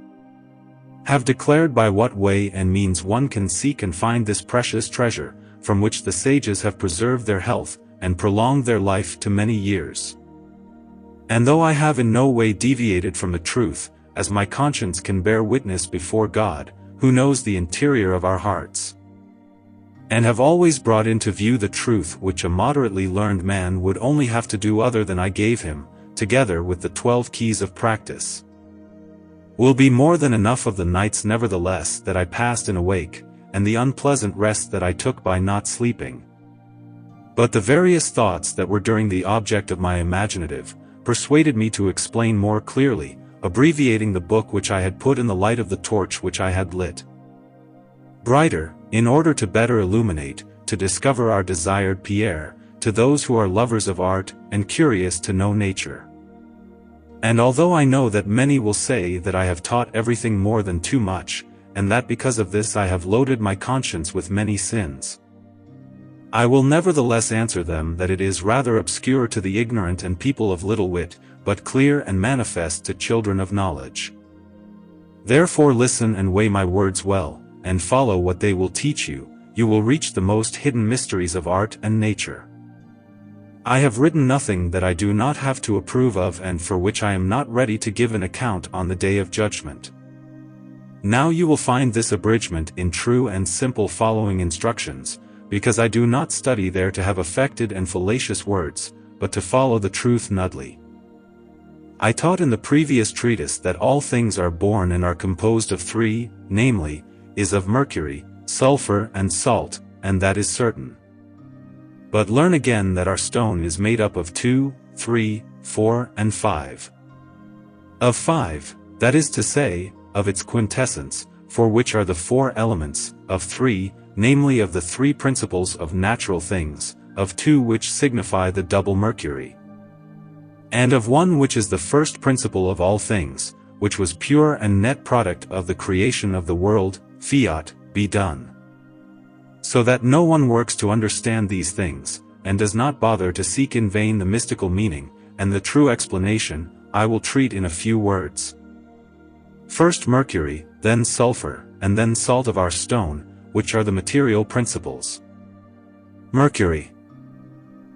have declared by what way and means one can seek and find this precious treasure, from which the sages have preserved their health, and prolonged their life to many years. And though I have in no way deviated from the truth, as my conscience can bear witness before God, who knows the interior of our hearts, and have always brought into view the truth which a moderately learned man would only have to do other than I gave him, together with the 12 keys of practice, will be more than enough of the nights nevertheless that I passed in awake, and the unpleasant rest that I took by not sleeping. But the various thoughts that were during the object of my imaginative, persuaded me to explain more clearly, abbreviating the book which I had put in the light of the torch which I had lit brighter, in order to better illuminate, to discover our desired Pierre, to those who are lovers of art and curious to know nature. And although I know that many will say that I have taught everything more than too much, and that because of this I have loaded my conscience with many sins, I will nevertheless answer them that it is rather obscure to the ignorant and people of little wit, but clear and manifest to children of knowledge. Therefore listen and weigh my words well, and follow what they will teach you. You will reach the most hidden mysteries of art and nature. I have written nothing that I do not have to approve of and for which I am not ready to give an account on the day of judgment. Now you will find this abridgment in true and simple following instructions, because I do not study there to have affected and fallacious words, but to follow the truth nudly. I taught in the previous treatise that all things are born and are composed of three, namely, is of mercury, sulfur and salt, and that is certain. But learn again that our stone is made up of 2, 3, 4, and 5. Of 5, that is to say, of its quintessence, for which are the 4 elements, of 3, namely of the 3 principles of natural things, of 2 which signify the double mercury, and of 1 which is the first principle of all things, which was pure and net product of the creation of the world, fiat, be done. So that no one works to understand these things, and does not bother to seek in vain the mystical meaning, and the true explanation, I will treat in a few words. First mercury, then sulfur, and then salt of our stone, which are the material principles. Mercury.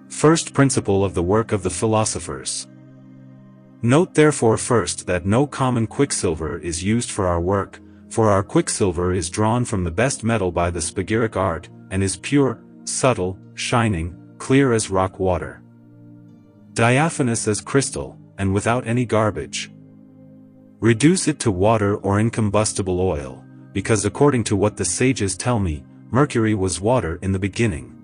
First principle of the work of the philosophers. Note therefore first that no common quicksilver is used for our work, for our quicksilver is drawn from the best metal by the spagyric art, and is pure, subtle, shining, clear as rock water, diaphanous as crystal, and without any garbage. Reduce it to water or incombustible oil, because according to what the sages tell me, mercury was water in the beginning.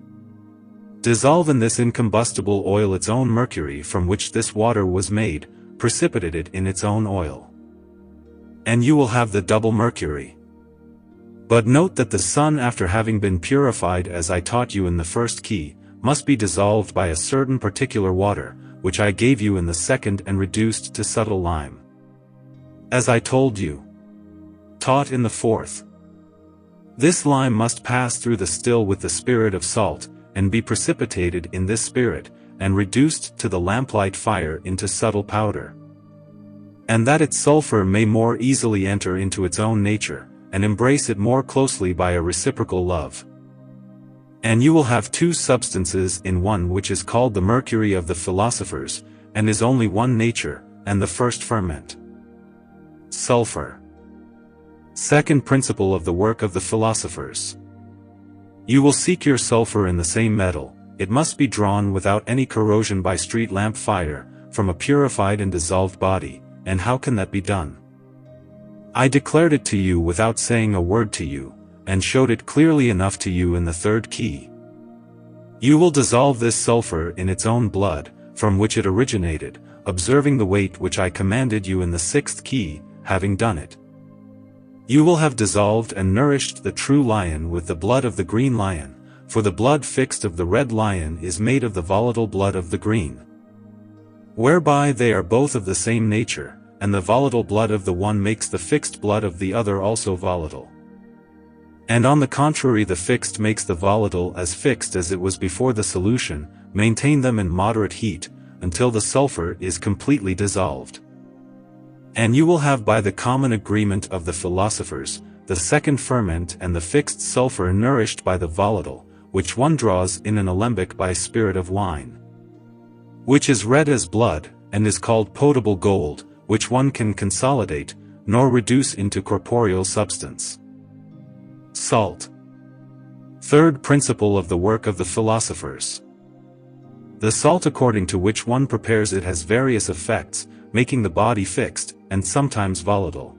Dissolve in this incombustible oil its own mercury from which this water was made, precipitate it in its own oil, and you will have the double mercury. But note that the sun, after having been purified as I taught you in the first key, must be dissolved by a certain particular water, which I gave you in the second and reduced to subtle lime, as I told you, taught in the fourth. This lime must pass through the still with the spirit of salt, and be precipitated in this spirit, and reduced to the lamplight fire into subtle powder, and that its sulfur may more easily enter into its own nature, and embrace it more closely by a reciprocal love. And you will have 2 substances in one, which is called the mercury of the philosophers, and is only one nature, and the first ferment. Sulfur. Second principle of the work of the philosophers. You will seek your sulfur in the same metal. It must be drawn without any corrosion by street lamp fire, from a purified and dissolved body, and how can that be done? I declared it to you without saying a word to you, and showed it clearly enough to you in the third key. You will dissolve this sulfur in its own blood, from which it originated, observing the weight which I commanded you in the 6th key. Having done it, you will have dissolved and nourished the true lion with the blood of the green lion, for the blood fixed of the red lion is made of the volatile blood of the green, whereby they are both of the same nature, and the volatile blood of the one makes the fixed blood of the other also volatile. And on the contrary, the fixed makes the volatile as fixed as it was before the solution. Maintain them in moderate heat, until the sulfur is completely dissolved. And you will have, by the common agreement of the philosophers, the second ferment and the fixed sulfur nourished by the volatile, which one draws in an alembic by spirit of wine, which is red as blood, and is called potable gold, which one can consolidate, nor reduce into corporeal substance. Salt. Third principle of the work of the philosophers. The salt according to which one prepares it has various effects, making the body fixed, and sometimes volatile.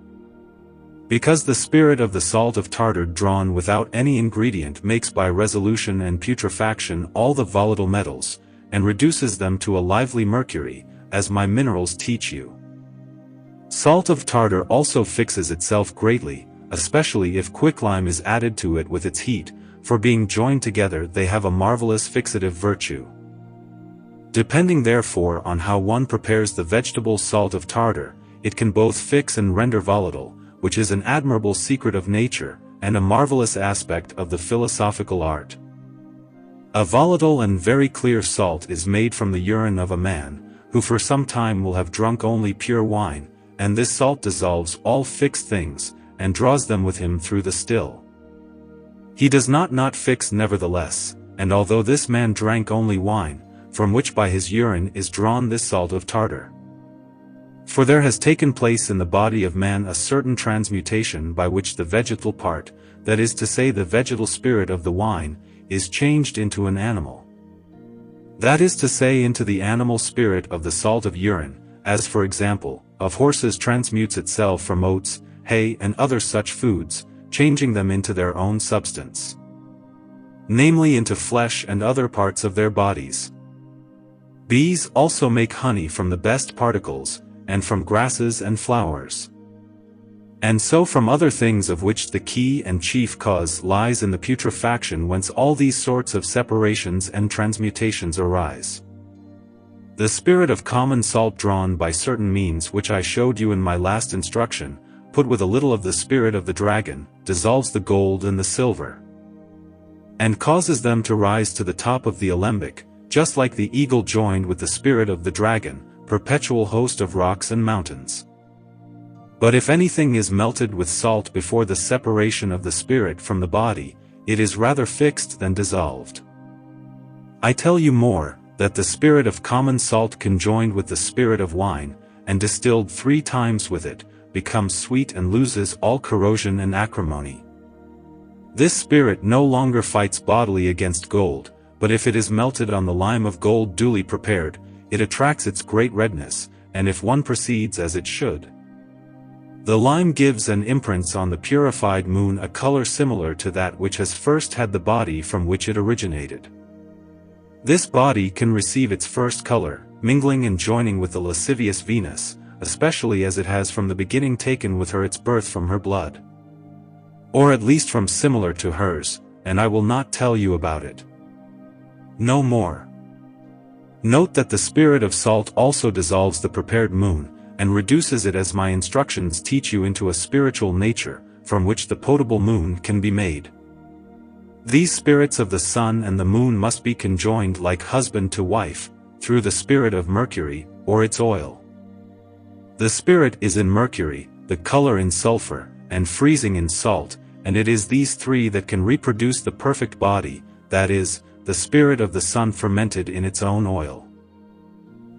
Because the spirit of the salt of tartar drawn without any ingredient makes by resolution and putrefaction all the volatile metals, and reduces them to a lively mercury, as my minerals teach you. Salt of tartar also fixes itself greatly, especially if quicklime is added to it with its heat, for being joined together they have a marvelous fixative virtue. Depending therefore on how one prepares the vegetable salt of tartar, it can both fix and render volatile, which is an admirable secret of nature, and a marvelous aspect of the philosophical art. A volatile and very clear salt is made from the urine of a man, who for some time will have drunk only pure wine, and this salt dissolves all fixed things, and draws them with him through the still. He does not fix nevertheless, and although this man drank only wine, from which by his urine is drawn this salt of tartar. For there has taken place in the body of man a certain transmutation by which the vegetal part, that is to say the vegetal spirit of the wine, is changed into an animal. That is to say into the animal spirit of the salt of urine, as for example, of horses transmutes itself from oats, hay and other such foods, changing them into their own substance. Namely into flesh and other parts of their bodies. Bees also make honey from the best particles, and from grasses and flowers. And so from other things of which the key and chief cause lies in the putrefaction whence all these sorts of separations and transmutations arise. The spirit of common salt drawn by certain means which I showed you in my last instruction, put with a little of the spirit of the dragon, dissolves the gold and the silver, and causes them to rise to the top of the alembic, just like the eagle joined with the spirit of the dragon, perpetual host of rocks and mountains. But if anything is melted with salt before the separation of the spirit from the body, it is rather fixed than dissolved. I tell you more, that the spirit of common salt conjoined with the spirit of wine, and distilled 3 times with it, becomes sweet and loses all corrosion and acrimony. This spirit no longer fights bodily against gold, but if it is melted on the lime of gold duly prepared, it attracts its great redness, and if one proceeds as it should, the lime gives and imprints on the purified moon a color similar to that which has first had the body from which it originated. This body can receive its first color, mingling and joining with the lascivious Venus, especially as it has from the beginning taken with her its birth from her blood. Or at least from similar to hers, and I will not tell you about it. No more. Note that the spirit of salt also dissolves the prepared moon, and reduces it as my instructions teach you into a spiritual nature, from which the potable moon can be made. These spirits of the sun and the moon must be conjoined like husband to wife, through the spirit of Mercury, or its oil. The spirit is in Mercury, the color in sulfur, and freezing in salt, and it is these 3 that can reproduce the perfect body, that is, the spirit of the sun fermented in its own oil.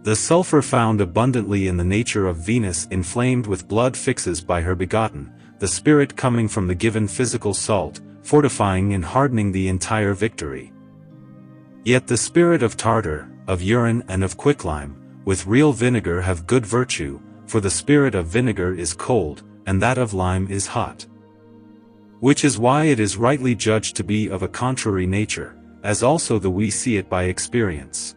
The sulfur found abundantly in the nature of Venus inflamed with blood fixes by her begotten, the spirit coming from the given physical salt, fortifying and hardening the entire victory. Yet the spirit of tartar, of urine and of quicklime, with real vinegar have good virtue, for the spirit of vinegar is cold, and that of lime is hot. Which is why it is rightly judged to be of a contrary nature, as also we see it by experience.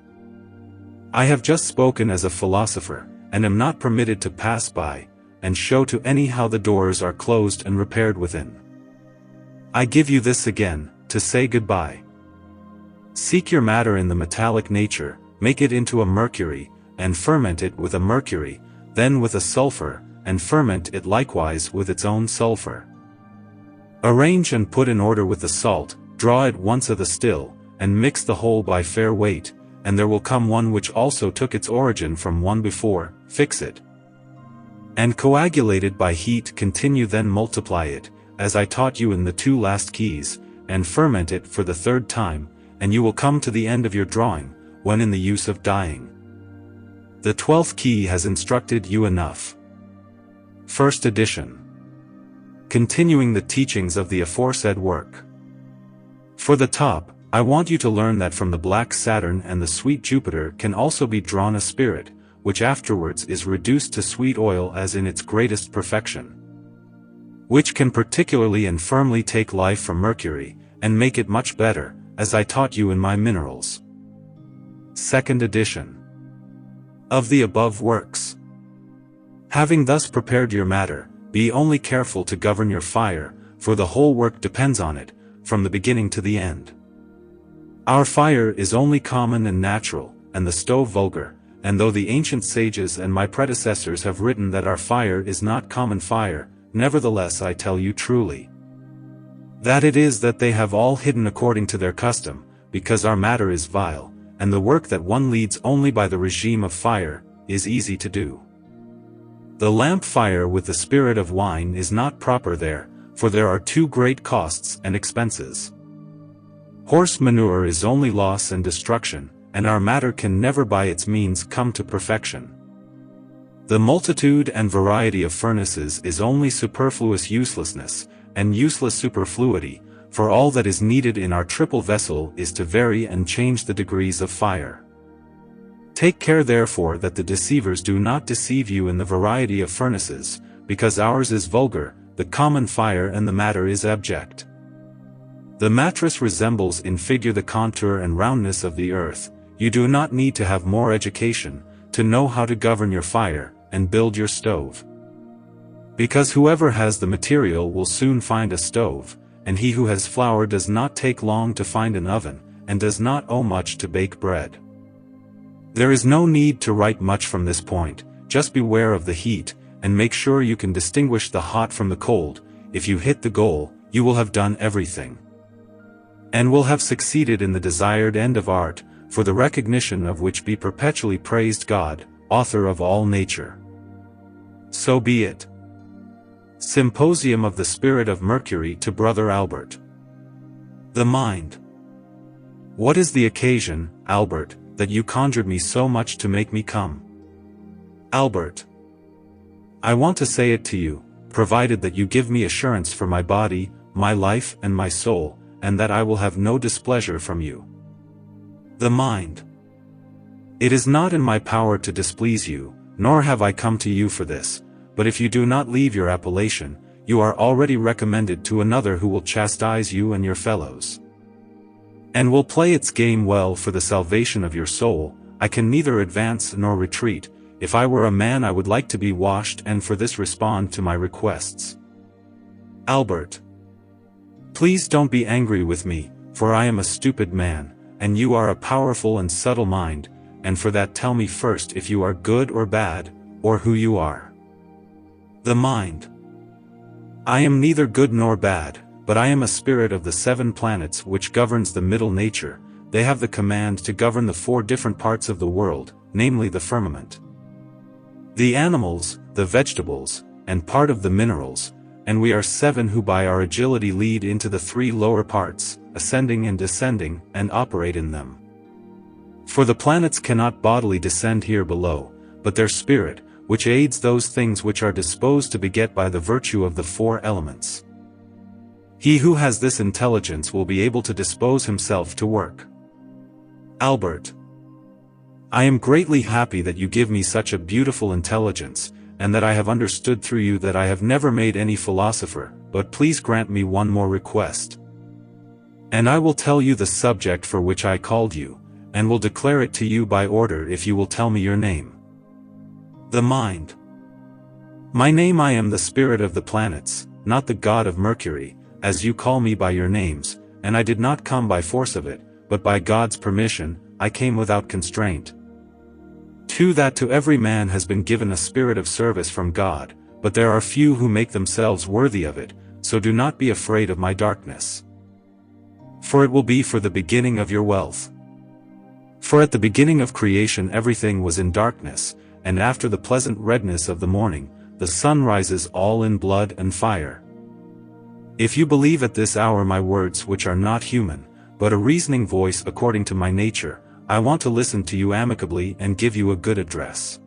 I have just spoken as a philosopher, and am not permitted to pass by, and show to any how the doors are closed and repaired within. I give you this again, to say goodbye. Seek your matter in the metallic nature, make it into a mercury, and ferment it with a mercury, then with a sulfur, and ferment it likewise with its own sulfur. Arrange and put in order with the salt, draw it once of the still, and mix the whole by fair weight, and there will come one which also took its origin from one before, fix it. And coagulated by heat continue then multiply it, as I taught you in the 2 last keys, and ferment it for the 3rd time, and you will come to the end of your drawing, when in the use of dyeing. The 12th key has instructed you enough. First edition. Continuing the teachings of the aforesaid work. For the top, I want you to learn that from the black Saturn and the sweet Jupiter can also be drawn a spirit, which afterwards is reduced to sweet oil as in its greatest perfection, which can particularly and firmly take life from Mercury, and make it much better, as I taught you in my minerals. Second edition. Of the above works. Having thus prepared your matter, be only careful to govern your fire, for the whole work depends on it, from the beginning to the end. Our fire is only common and natural, and the stove vulgar, and though the ancient sages and my predecessors have written that our fire is not common fire, nevertheless I tell you truly that it is that they have all hidden according to their custom, because our matter is vile, and the work that one leads only by the regime of fire, is easy to do. The lamp fire with the spirit of wine is not proper there, for there are two great costs and expenses. Horse manure is only loss and destruction, and our matter can never by its means come to perfection. The multitude and variety of furnaces is only superfluous uselessness, and useless superfluity, for all that is needed in our triple vessel is to vary and change the degrees of fire. Take care therefore that the deceivers do not deceive you in the variety of furnaces, because ours is vulgar, the common fire, and the matter is abject. The mattress resembles in figure the contour and roundness of the earth. You do not need to have more education to know how to govern your fire and build your stove. Because whoever has the material will soon find a stove, and he who has flour does not take long to find an oven, and does not owe much to bake bread. There is no need to write much from this point, just beware of the heat, and make sure you can distinguish the hot from the cold. If you hit the goal, you will have done everything, and will have succeeded in the desired end of art, for the recognition of which be perpetually praised God, author of all nature. So be it. Symposium of the Spirit of Mercury to Brother Albert. The mind. What is the occasion, Albert, that you conjured me so much to make me come? Albert. I want to say it to you, provided that you give me assurance for my body, my life and my soul, and that I will have no displeasure from you. The mind. It is not in my power to displease you, nor have I come to you for this, but if you do not leave your appellation, you are already recommended to another who will chastise you and your fellows, and will play its game well for the salvation of your soul. I can neither advance nor retreat. If I were a man I would like to be washed, and for this respond to my requests. Albert. Please don't be angry with me, for I am a stupid man, and you are a powerful and subtle mind, and for that tell me first if you are good or bad, or who you are. The mind. I am neither good nor bad, but I am a spirit of the 7 planets which governs the middle nature. They have the command to govern the 4 different parts of the world, namely the firmament, the animals, the vegetables, and part of the minerals, and we are 7 who by our agility lead into the 3 lower parts, ascending and descending, and operate in them. For the planets cannot bodily descend here below, but their spirit, which aids those things which are disposed to beget by the virtue of the 4 elements. He who has this intelligence will be able to dispose himself to work. Albert. I am greatly happy that you give me such a beautiful intelligence, and that I have understood through you that I have never made any philosopher, but please grant me one more request, and I will tell you the subject for which I called you, and will declare it to you by order if you will tell me your name. The mind. My name. I am the spirit of the planets, not the god of Mercury, as you call me by your names, and I did not come by force of it, but by God's permission. I came without constraint. 2. That to every man has been given a spirit of service from God, but there are few who make themselves worthy of it, so do not be afraid of my darkness. For it will be for the beginning of your wealth. For at the beginning of creation everything was in darkness, and after the pleasant redness of the morning, the sun rises all in blood and fire. If you believe at this hour my words which are not human, but a reasoning voice according to my nature, I want to listen to you amicably and give you a good address.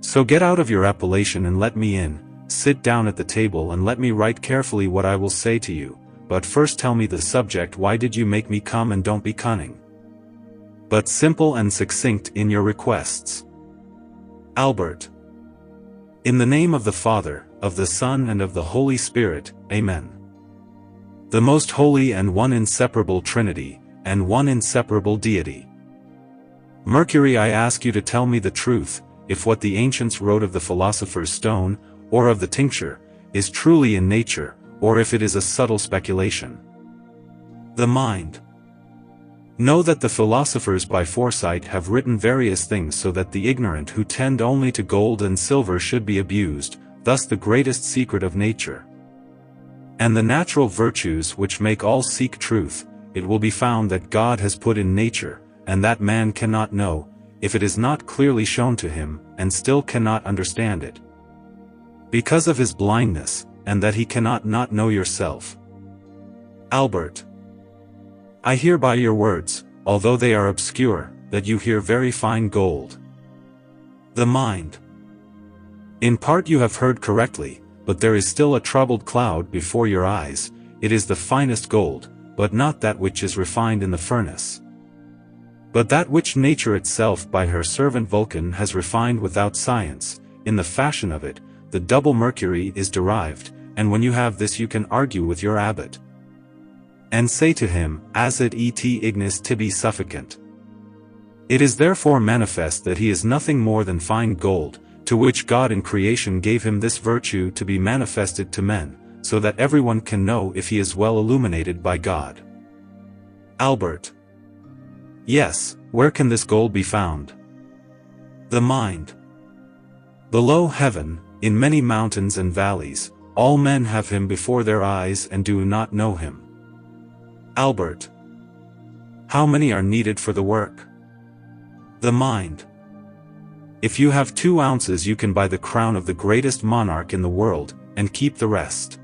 So get out of your appellation and let me in, sit down at the table and let me write carefully what I will say to you, but first tell me the subject. Why did you make me come? And don't be cunning, but simple and succinct in your requests. Albert. In the name of the Father, of the Son and of the Holy Spirit, Amen. The most holy and one inseparable Trinity, and one inseparable Deity. Mercury, I ask you to tell me the truth, if what the ancients wrote of the philosopher's stone, or of the tincture, is truly in nature, or if it is a subtle speculation. The mind. Know that the philosophers by foresight have written various things so that the ignorant who tend only to gold and silver should be abused, thus the greatest secret of nature. And the natural virtues which make all seek truth, it will be found that God has put in nature, and that man cannot know, if it is not clearly shown to him, and still cannot understand it, because of his blindness, and that he cannot not know yourself. Albert. I hear by your words, although they are obscure, that you hear very fine gold. The mind. In part you have heard correctly, but there is still a troubled cloud before your eyes. It is the finest gold, but not that which is refined in the furnace, but that which nature itself by her servant Vulcan has refined without science. In the fashion of it, the double mercury is derived, and when you have this you can argue with your abbot, and say to him, Acid et ignis tibi sufficant. It is therefore manifest that he is nothing more than fine gold, to which God in creation gave him this virtue to be manifested to men, so that everyone can know if he is well illuminated by God. Albert. Yes, where can this gold be found? The mind. Below heaven, in many mountains and valleys, all men have him before their eyes and do not know him. Albert. How many are needed for the work? The mind. If you have 2 ounces you can buy the crown of the greatest monarch in the world, and keep the rest.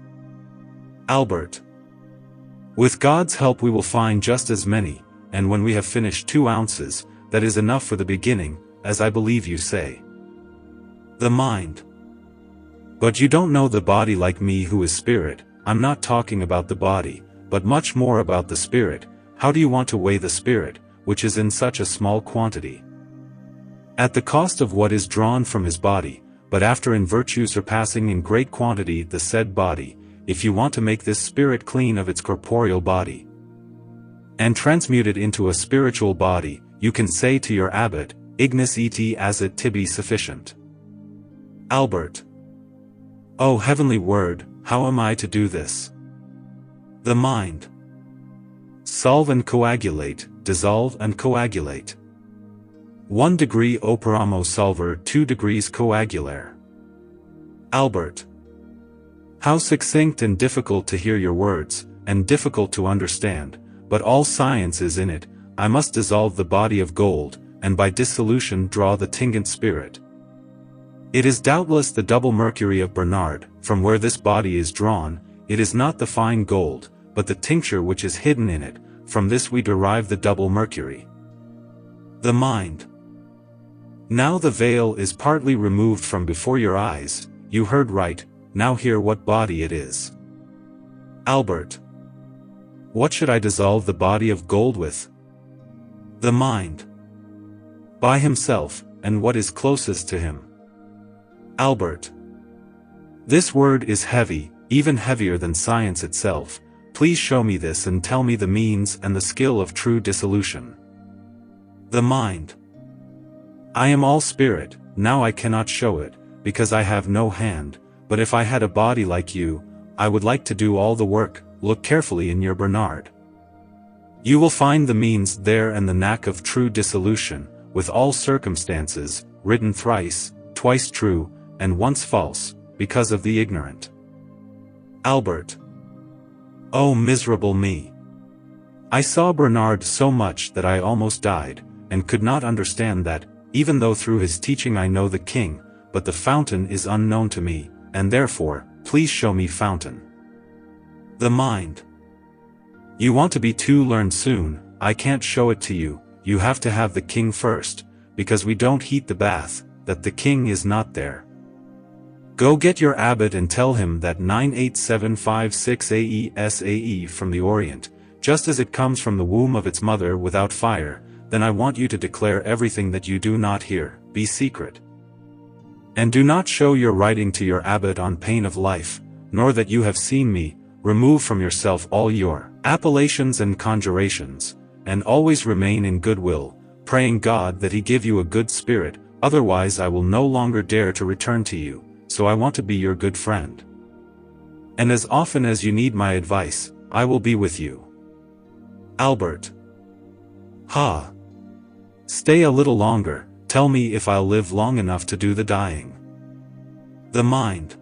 Albert. With God's help we will find just as many, and when we have finished 2 ounces, that is enough for the beginning, as I believe you say. The mind. But you don't know the body like me who is spirit. I'm not talking about the body, but much more about the spirit. How do you want to weigh the spirit, which is in such a small quantity, at the cost of what is drawn from his body, but after in virtue surpassing in great quantity the said body, if you want to make this spirit clean of its corporeal body, and transmute it into a spiritual body, you can say to your abbot, Ignis et acid tibi sufficient. Albert. O heavenly word, how am I to do this? The mind. Solve and coagulate, dissolve and coagulate. 1 degree operamo solver, 2 degrees coagulare. Albert. How succinct and difficult to hear your words, and difficult to understand, but all science is in it. I must dissolve the body of gold, and by dissolution draw the tingent spirit. It is doubtless the double mercury of Bernard, from where this body is drawn. It is not the fine gold, but the tincture which is hidden in it. From this we derive the double mercury. The mind. Now the veil is partly removed from before your eyes. You heard right, now hear what body it is. Albert. What should I dissolve the body of gold with? The mind. By himself, and what is closest to him. Albert. This word is heavy, even heavier than science itself. Please show me this and tell me the means and the skill of true dissolution. The mind. I am all spirit, now I cannot show it, because I have no hand, but if I had a body like you, I would like to do all the work. Look carefully in your Bernard. You will find the means there and the knack of true dissolution, with all circumstances, written thrice, twice true, and once false, because of the ignorant. Albert. Oh miserable me! I saw Bernard so much that I almost died, and could not understand that, even though through his teaching I know the king, but the fountain is unknown to me, and therefore, please show me fountain. The mind. You want to be too learned soon. I can't show it to you. You have to have the king first, because we don't heat the bath, that the king is not there. Go get your abbot and tell him that 98756 AE from the Orient, just as it comes from the womb of its mother without fire. Then I want you to declare everything that you do not hear, be secret. And do not show your writing to your abbot on pain of life, nor that you have seen me. Remove from yourself all your appellations and conjurations, and always remain in goodwill, praying God that he give you a good spirit, otherwise I will no longer dare to return to you, so I want to be your good friend. And as often as you need my advice, I will be with you. Albert. Ha. Stay a little longer, tell me if I'll live long enough to do the dying. The mind.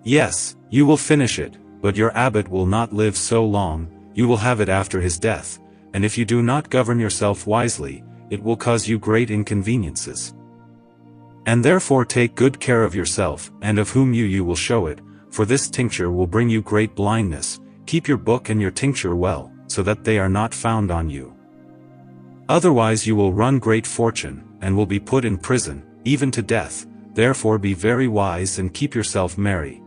Yes, you will finish it, but your abbot will not live so long, you will have it after his death, and if you do not govern yourself wisely, it will cause you great inconveniences. And therefore take good care of yourself, and of whom you will show it, for this tincture will bring you great blindness. Keep your book and your tincture well, so that they are not found on you. Otherwise you will run great fortune, and will be put in prison, even to death, therefore be very wise and keep yourself merry.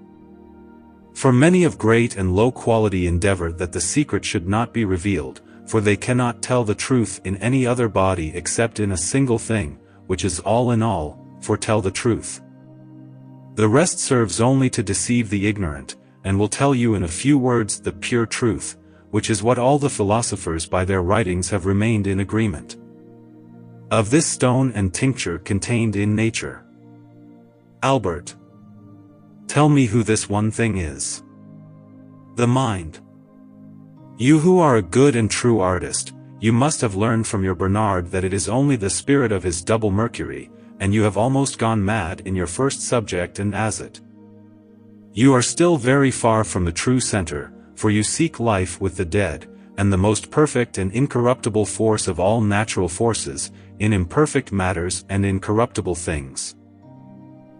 For many of great and low quality endeavor that the secret should not be revealed, for they cannot tell the truth in any other body except in a single thing, which is all in all, foretell the truth. The rest serves only to deceive the ignorant, and will tell you in a few words the pure truth, which is what all the philosophers by their writings have remained in agreement. Of this stone and tincture contained in nature. Albert. Tell me who this one thing is. The mind. You who are a good and true artist, you must have learned from your Bernard that it is only the spirit of his double Mercury, and you have almost gone mad in your first subject and as it. You are still very far from the true center, for you seek life with the dead, and the most perfect and incorruptible force of all natural forces, in imperfect matters and in corruptible things.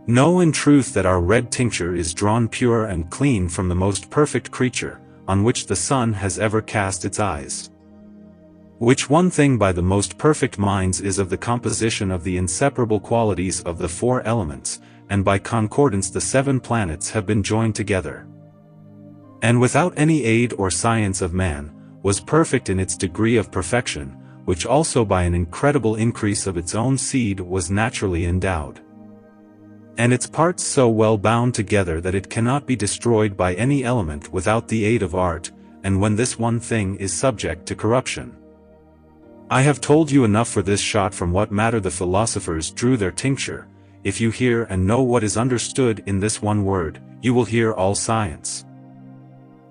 Know in truth that our red tincture is drawn pure and clean from the most perfect creature, on which the sun has ever cast its eyes. Which one thing by the most perfect minds is of the composition of the inseparable qualities of the four elements, and by concordance the 7 planets have been joined together. And without any aid or science of man, was perfect in its degree of perfection, which also by an incredible increase of its own seed was naturally endowed. And its parts so well bound together that it cannot be destroyed by any element without the aid of art, and when this one thing is subject to corruption. I have told you enough for this shot from what matter the philosophers drew their tincture. If you hear and know what is understood in this one word, you will hear all science.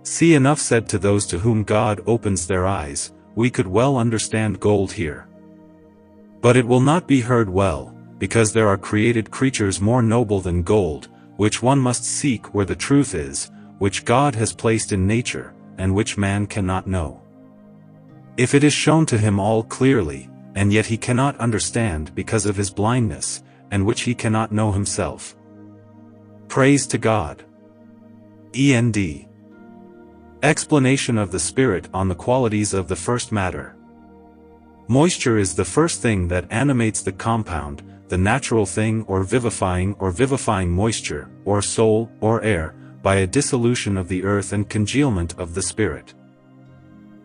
See, enough said to those to whom God opens their eyes. We could well understand gold here. But it will not be heard well, because there are created creatures more noble than gold, which one must seek where the truth is, which God has placed in nature, and which man cannot know. If it is shown to him all clearly, and yet he cannot understand because of his blindness, and which he cannot know himself. Praise to God. END. Explanation of the Spirit on the qualities of the first matter. Moisture is the first thing that animates the compound, the natural thing or vivifying moisture, or soul, or air, by a dissolution of the earth and congealment of the spirit.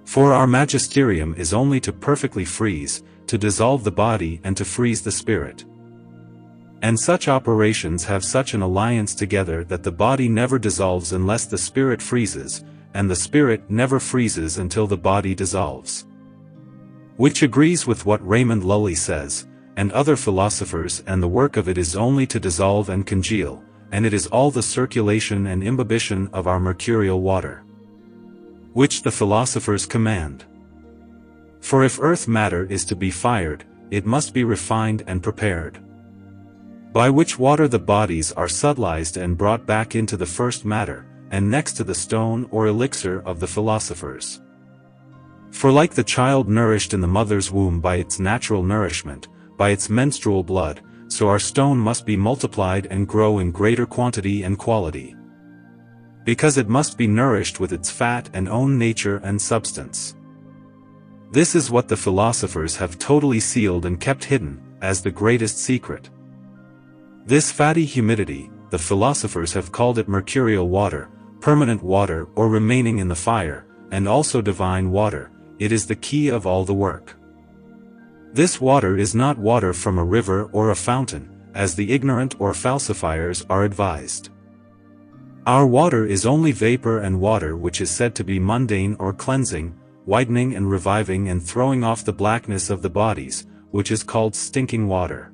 For our magisterium is only to perfectly freeze, to dissolve the body and to freeze the spirit. And such operations have such an alliance together that the body never dissolves unless the spirit freezes, and the spirit never freezes until the body dissolves. Which agrees with what Raymond Lully says, and other philosophers, and the work of it is only to dissolve and congeal, and it is all the circulation and imbibition of our mercurial water, which the philosophers command. For if earth matter is to be fired, it must be refined and prepared. By which water the bodies are subtilized and brought back into the first matter, and next to the stone or elixir of the philosophers. For like the child nourished in the mother's womb by its natural nourishment, by its menstrual blood, so our stone must be multiplied and grow in greater quantity and quality. Because it must be nourished with its fat and own nature and substance. This is what the philosophers have totally sealed and kept hidden, as the greatest secret. This fatty humidity, the philosophers have called it mercurial water, permanent water or remaining in the fire, and also divine water. It is the key of all the work. This water is not water from a river or a fountain, as the ignorant or falsifiers are advised. Our water is only vapor and water which is said to be mundane or cleansing, widening and reviving and throwing off the blackness of the bodies, which is called stinking water.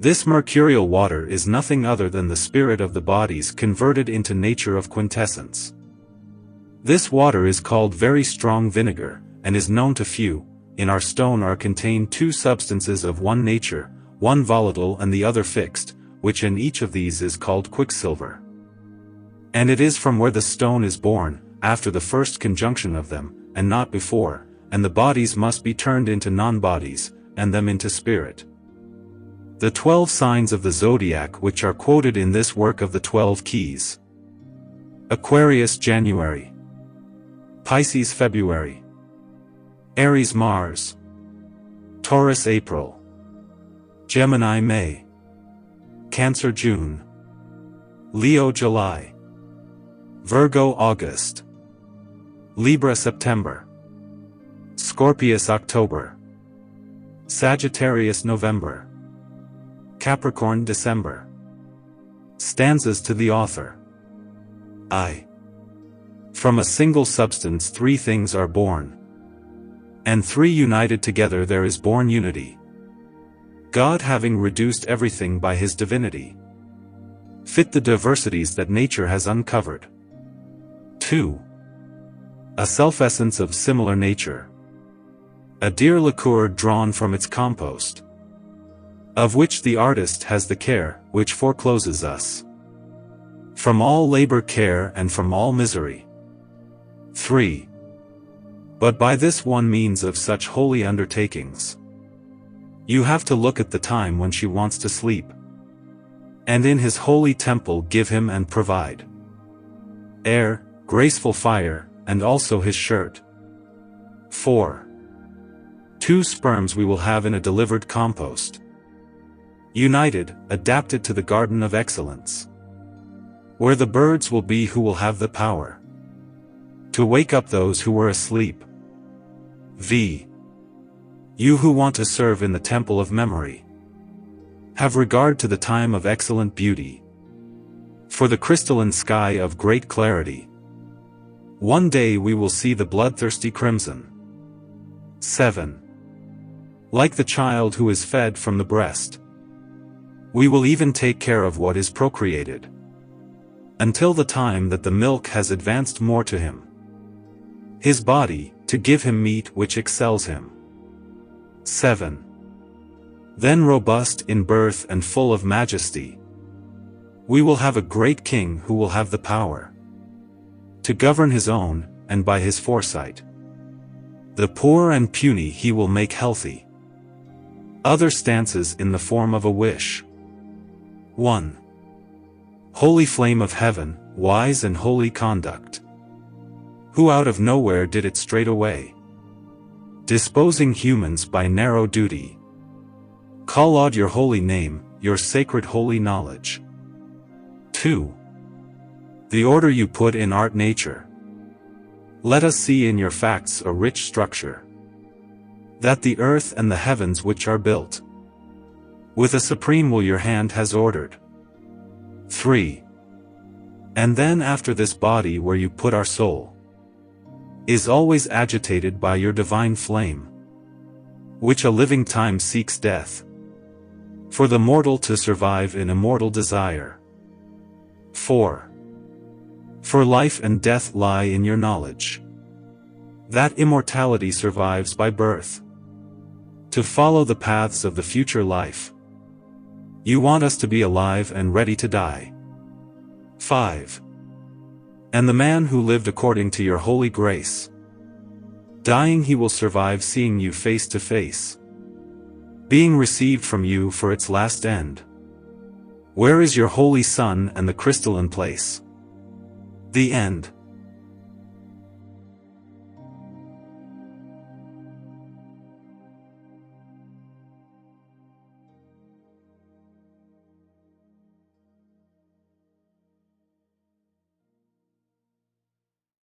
This mercurial water is nothing other than the spirit of the bodies converted into nature of quintessence. This water is called very strong vinegar, and is known to few. In our stone are contained two substances of one nature, one volatile and the other fixed, which in each of these is called quicksilver. And it is from where the stone is born, after the first conjunction of them, and not before, and the bodies must be turned into non-bodies, and them into spirit. The 12 signs of the zodiac which are quoted in this work of the 12 keys. Aquarius January, Pisces February, Aries Mars, Taurus April, Gemini May, Cancer June, Leo July, Virgo August, Libra September, Scorpius October, Sagittarius November, Capricorn December. Stanzas to the author. I. From a single substance 3 things are born, and 3 united together there is born unity. God having reduced everything by his divinity, fit the diversities that nature has uncovered. 2. A self-essence of similar nature, a dear liqueur drawn from its compost, of which the artist has the care, which forecloses us from all labor, care, and from all misery. 3. But by this one means of such holy undertakings, you have to look at the time when she wants to sleep, and in his holy temple give him and provide air, graceful fire, and also his shirt. 4. 2 sperms we will have in a delivered compost, united, adapted to the garden of excellence, where the birds will be who will have the power to wake up those who were asleep. V. You who want to serve in the temple of memory, have regard to the time of excellent beauty, for the crystalline sky of great clarity. One day we will see the bloodthirsty crimson. 7. Like the child who is fed from the breast, we will even take care of what is procreated, until the time that the milk has advanced more to him, his body, to give him meat which excels him. 7. Then robust in birth and full of majesty, we will have a great king who will have the power to govern his own, and by his foresight, the poor and puny he will make healthy. Other stanzas in the form of a wish. 1. Holy flame of heaven, wise and holy conduct, who out of nowhere did it straight away, disposing humans by narrow duty, call laud your holy name, your sacred holy knowledge. 2. The order you put in art nature, let us see in your facts a rich structure, that the earth and the heavens which are built, with a supreme will your hand has ordered. 3. And then after this body where you put our soul, is always agitated by your divine flame, which a living time seeks death, for the mortal to survive in immortal desire. 4. For life and death lie in your knowledge, that immortality survives by birth, to follow the paths of the future life. You want us to be alive and ready to die. 5. And the man who lived according to your holy grace, dying he will survive seeing you face to face, being received from you for its last end. Where is your holy sun and the crystalline place? The end.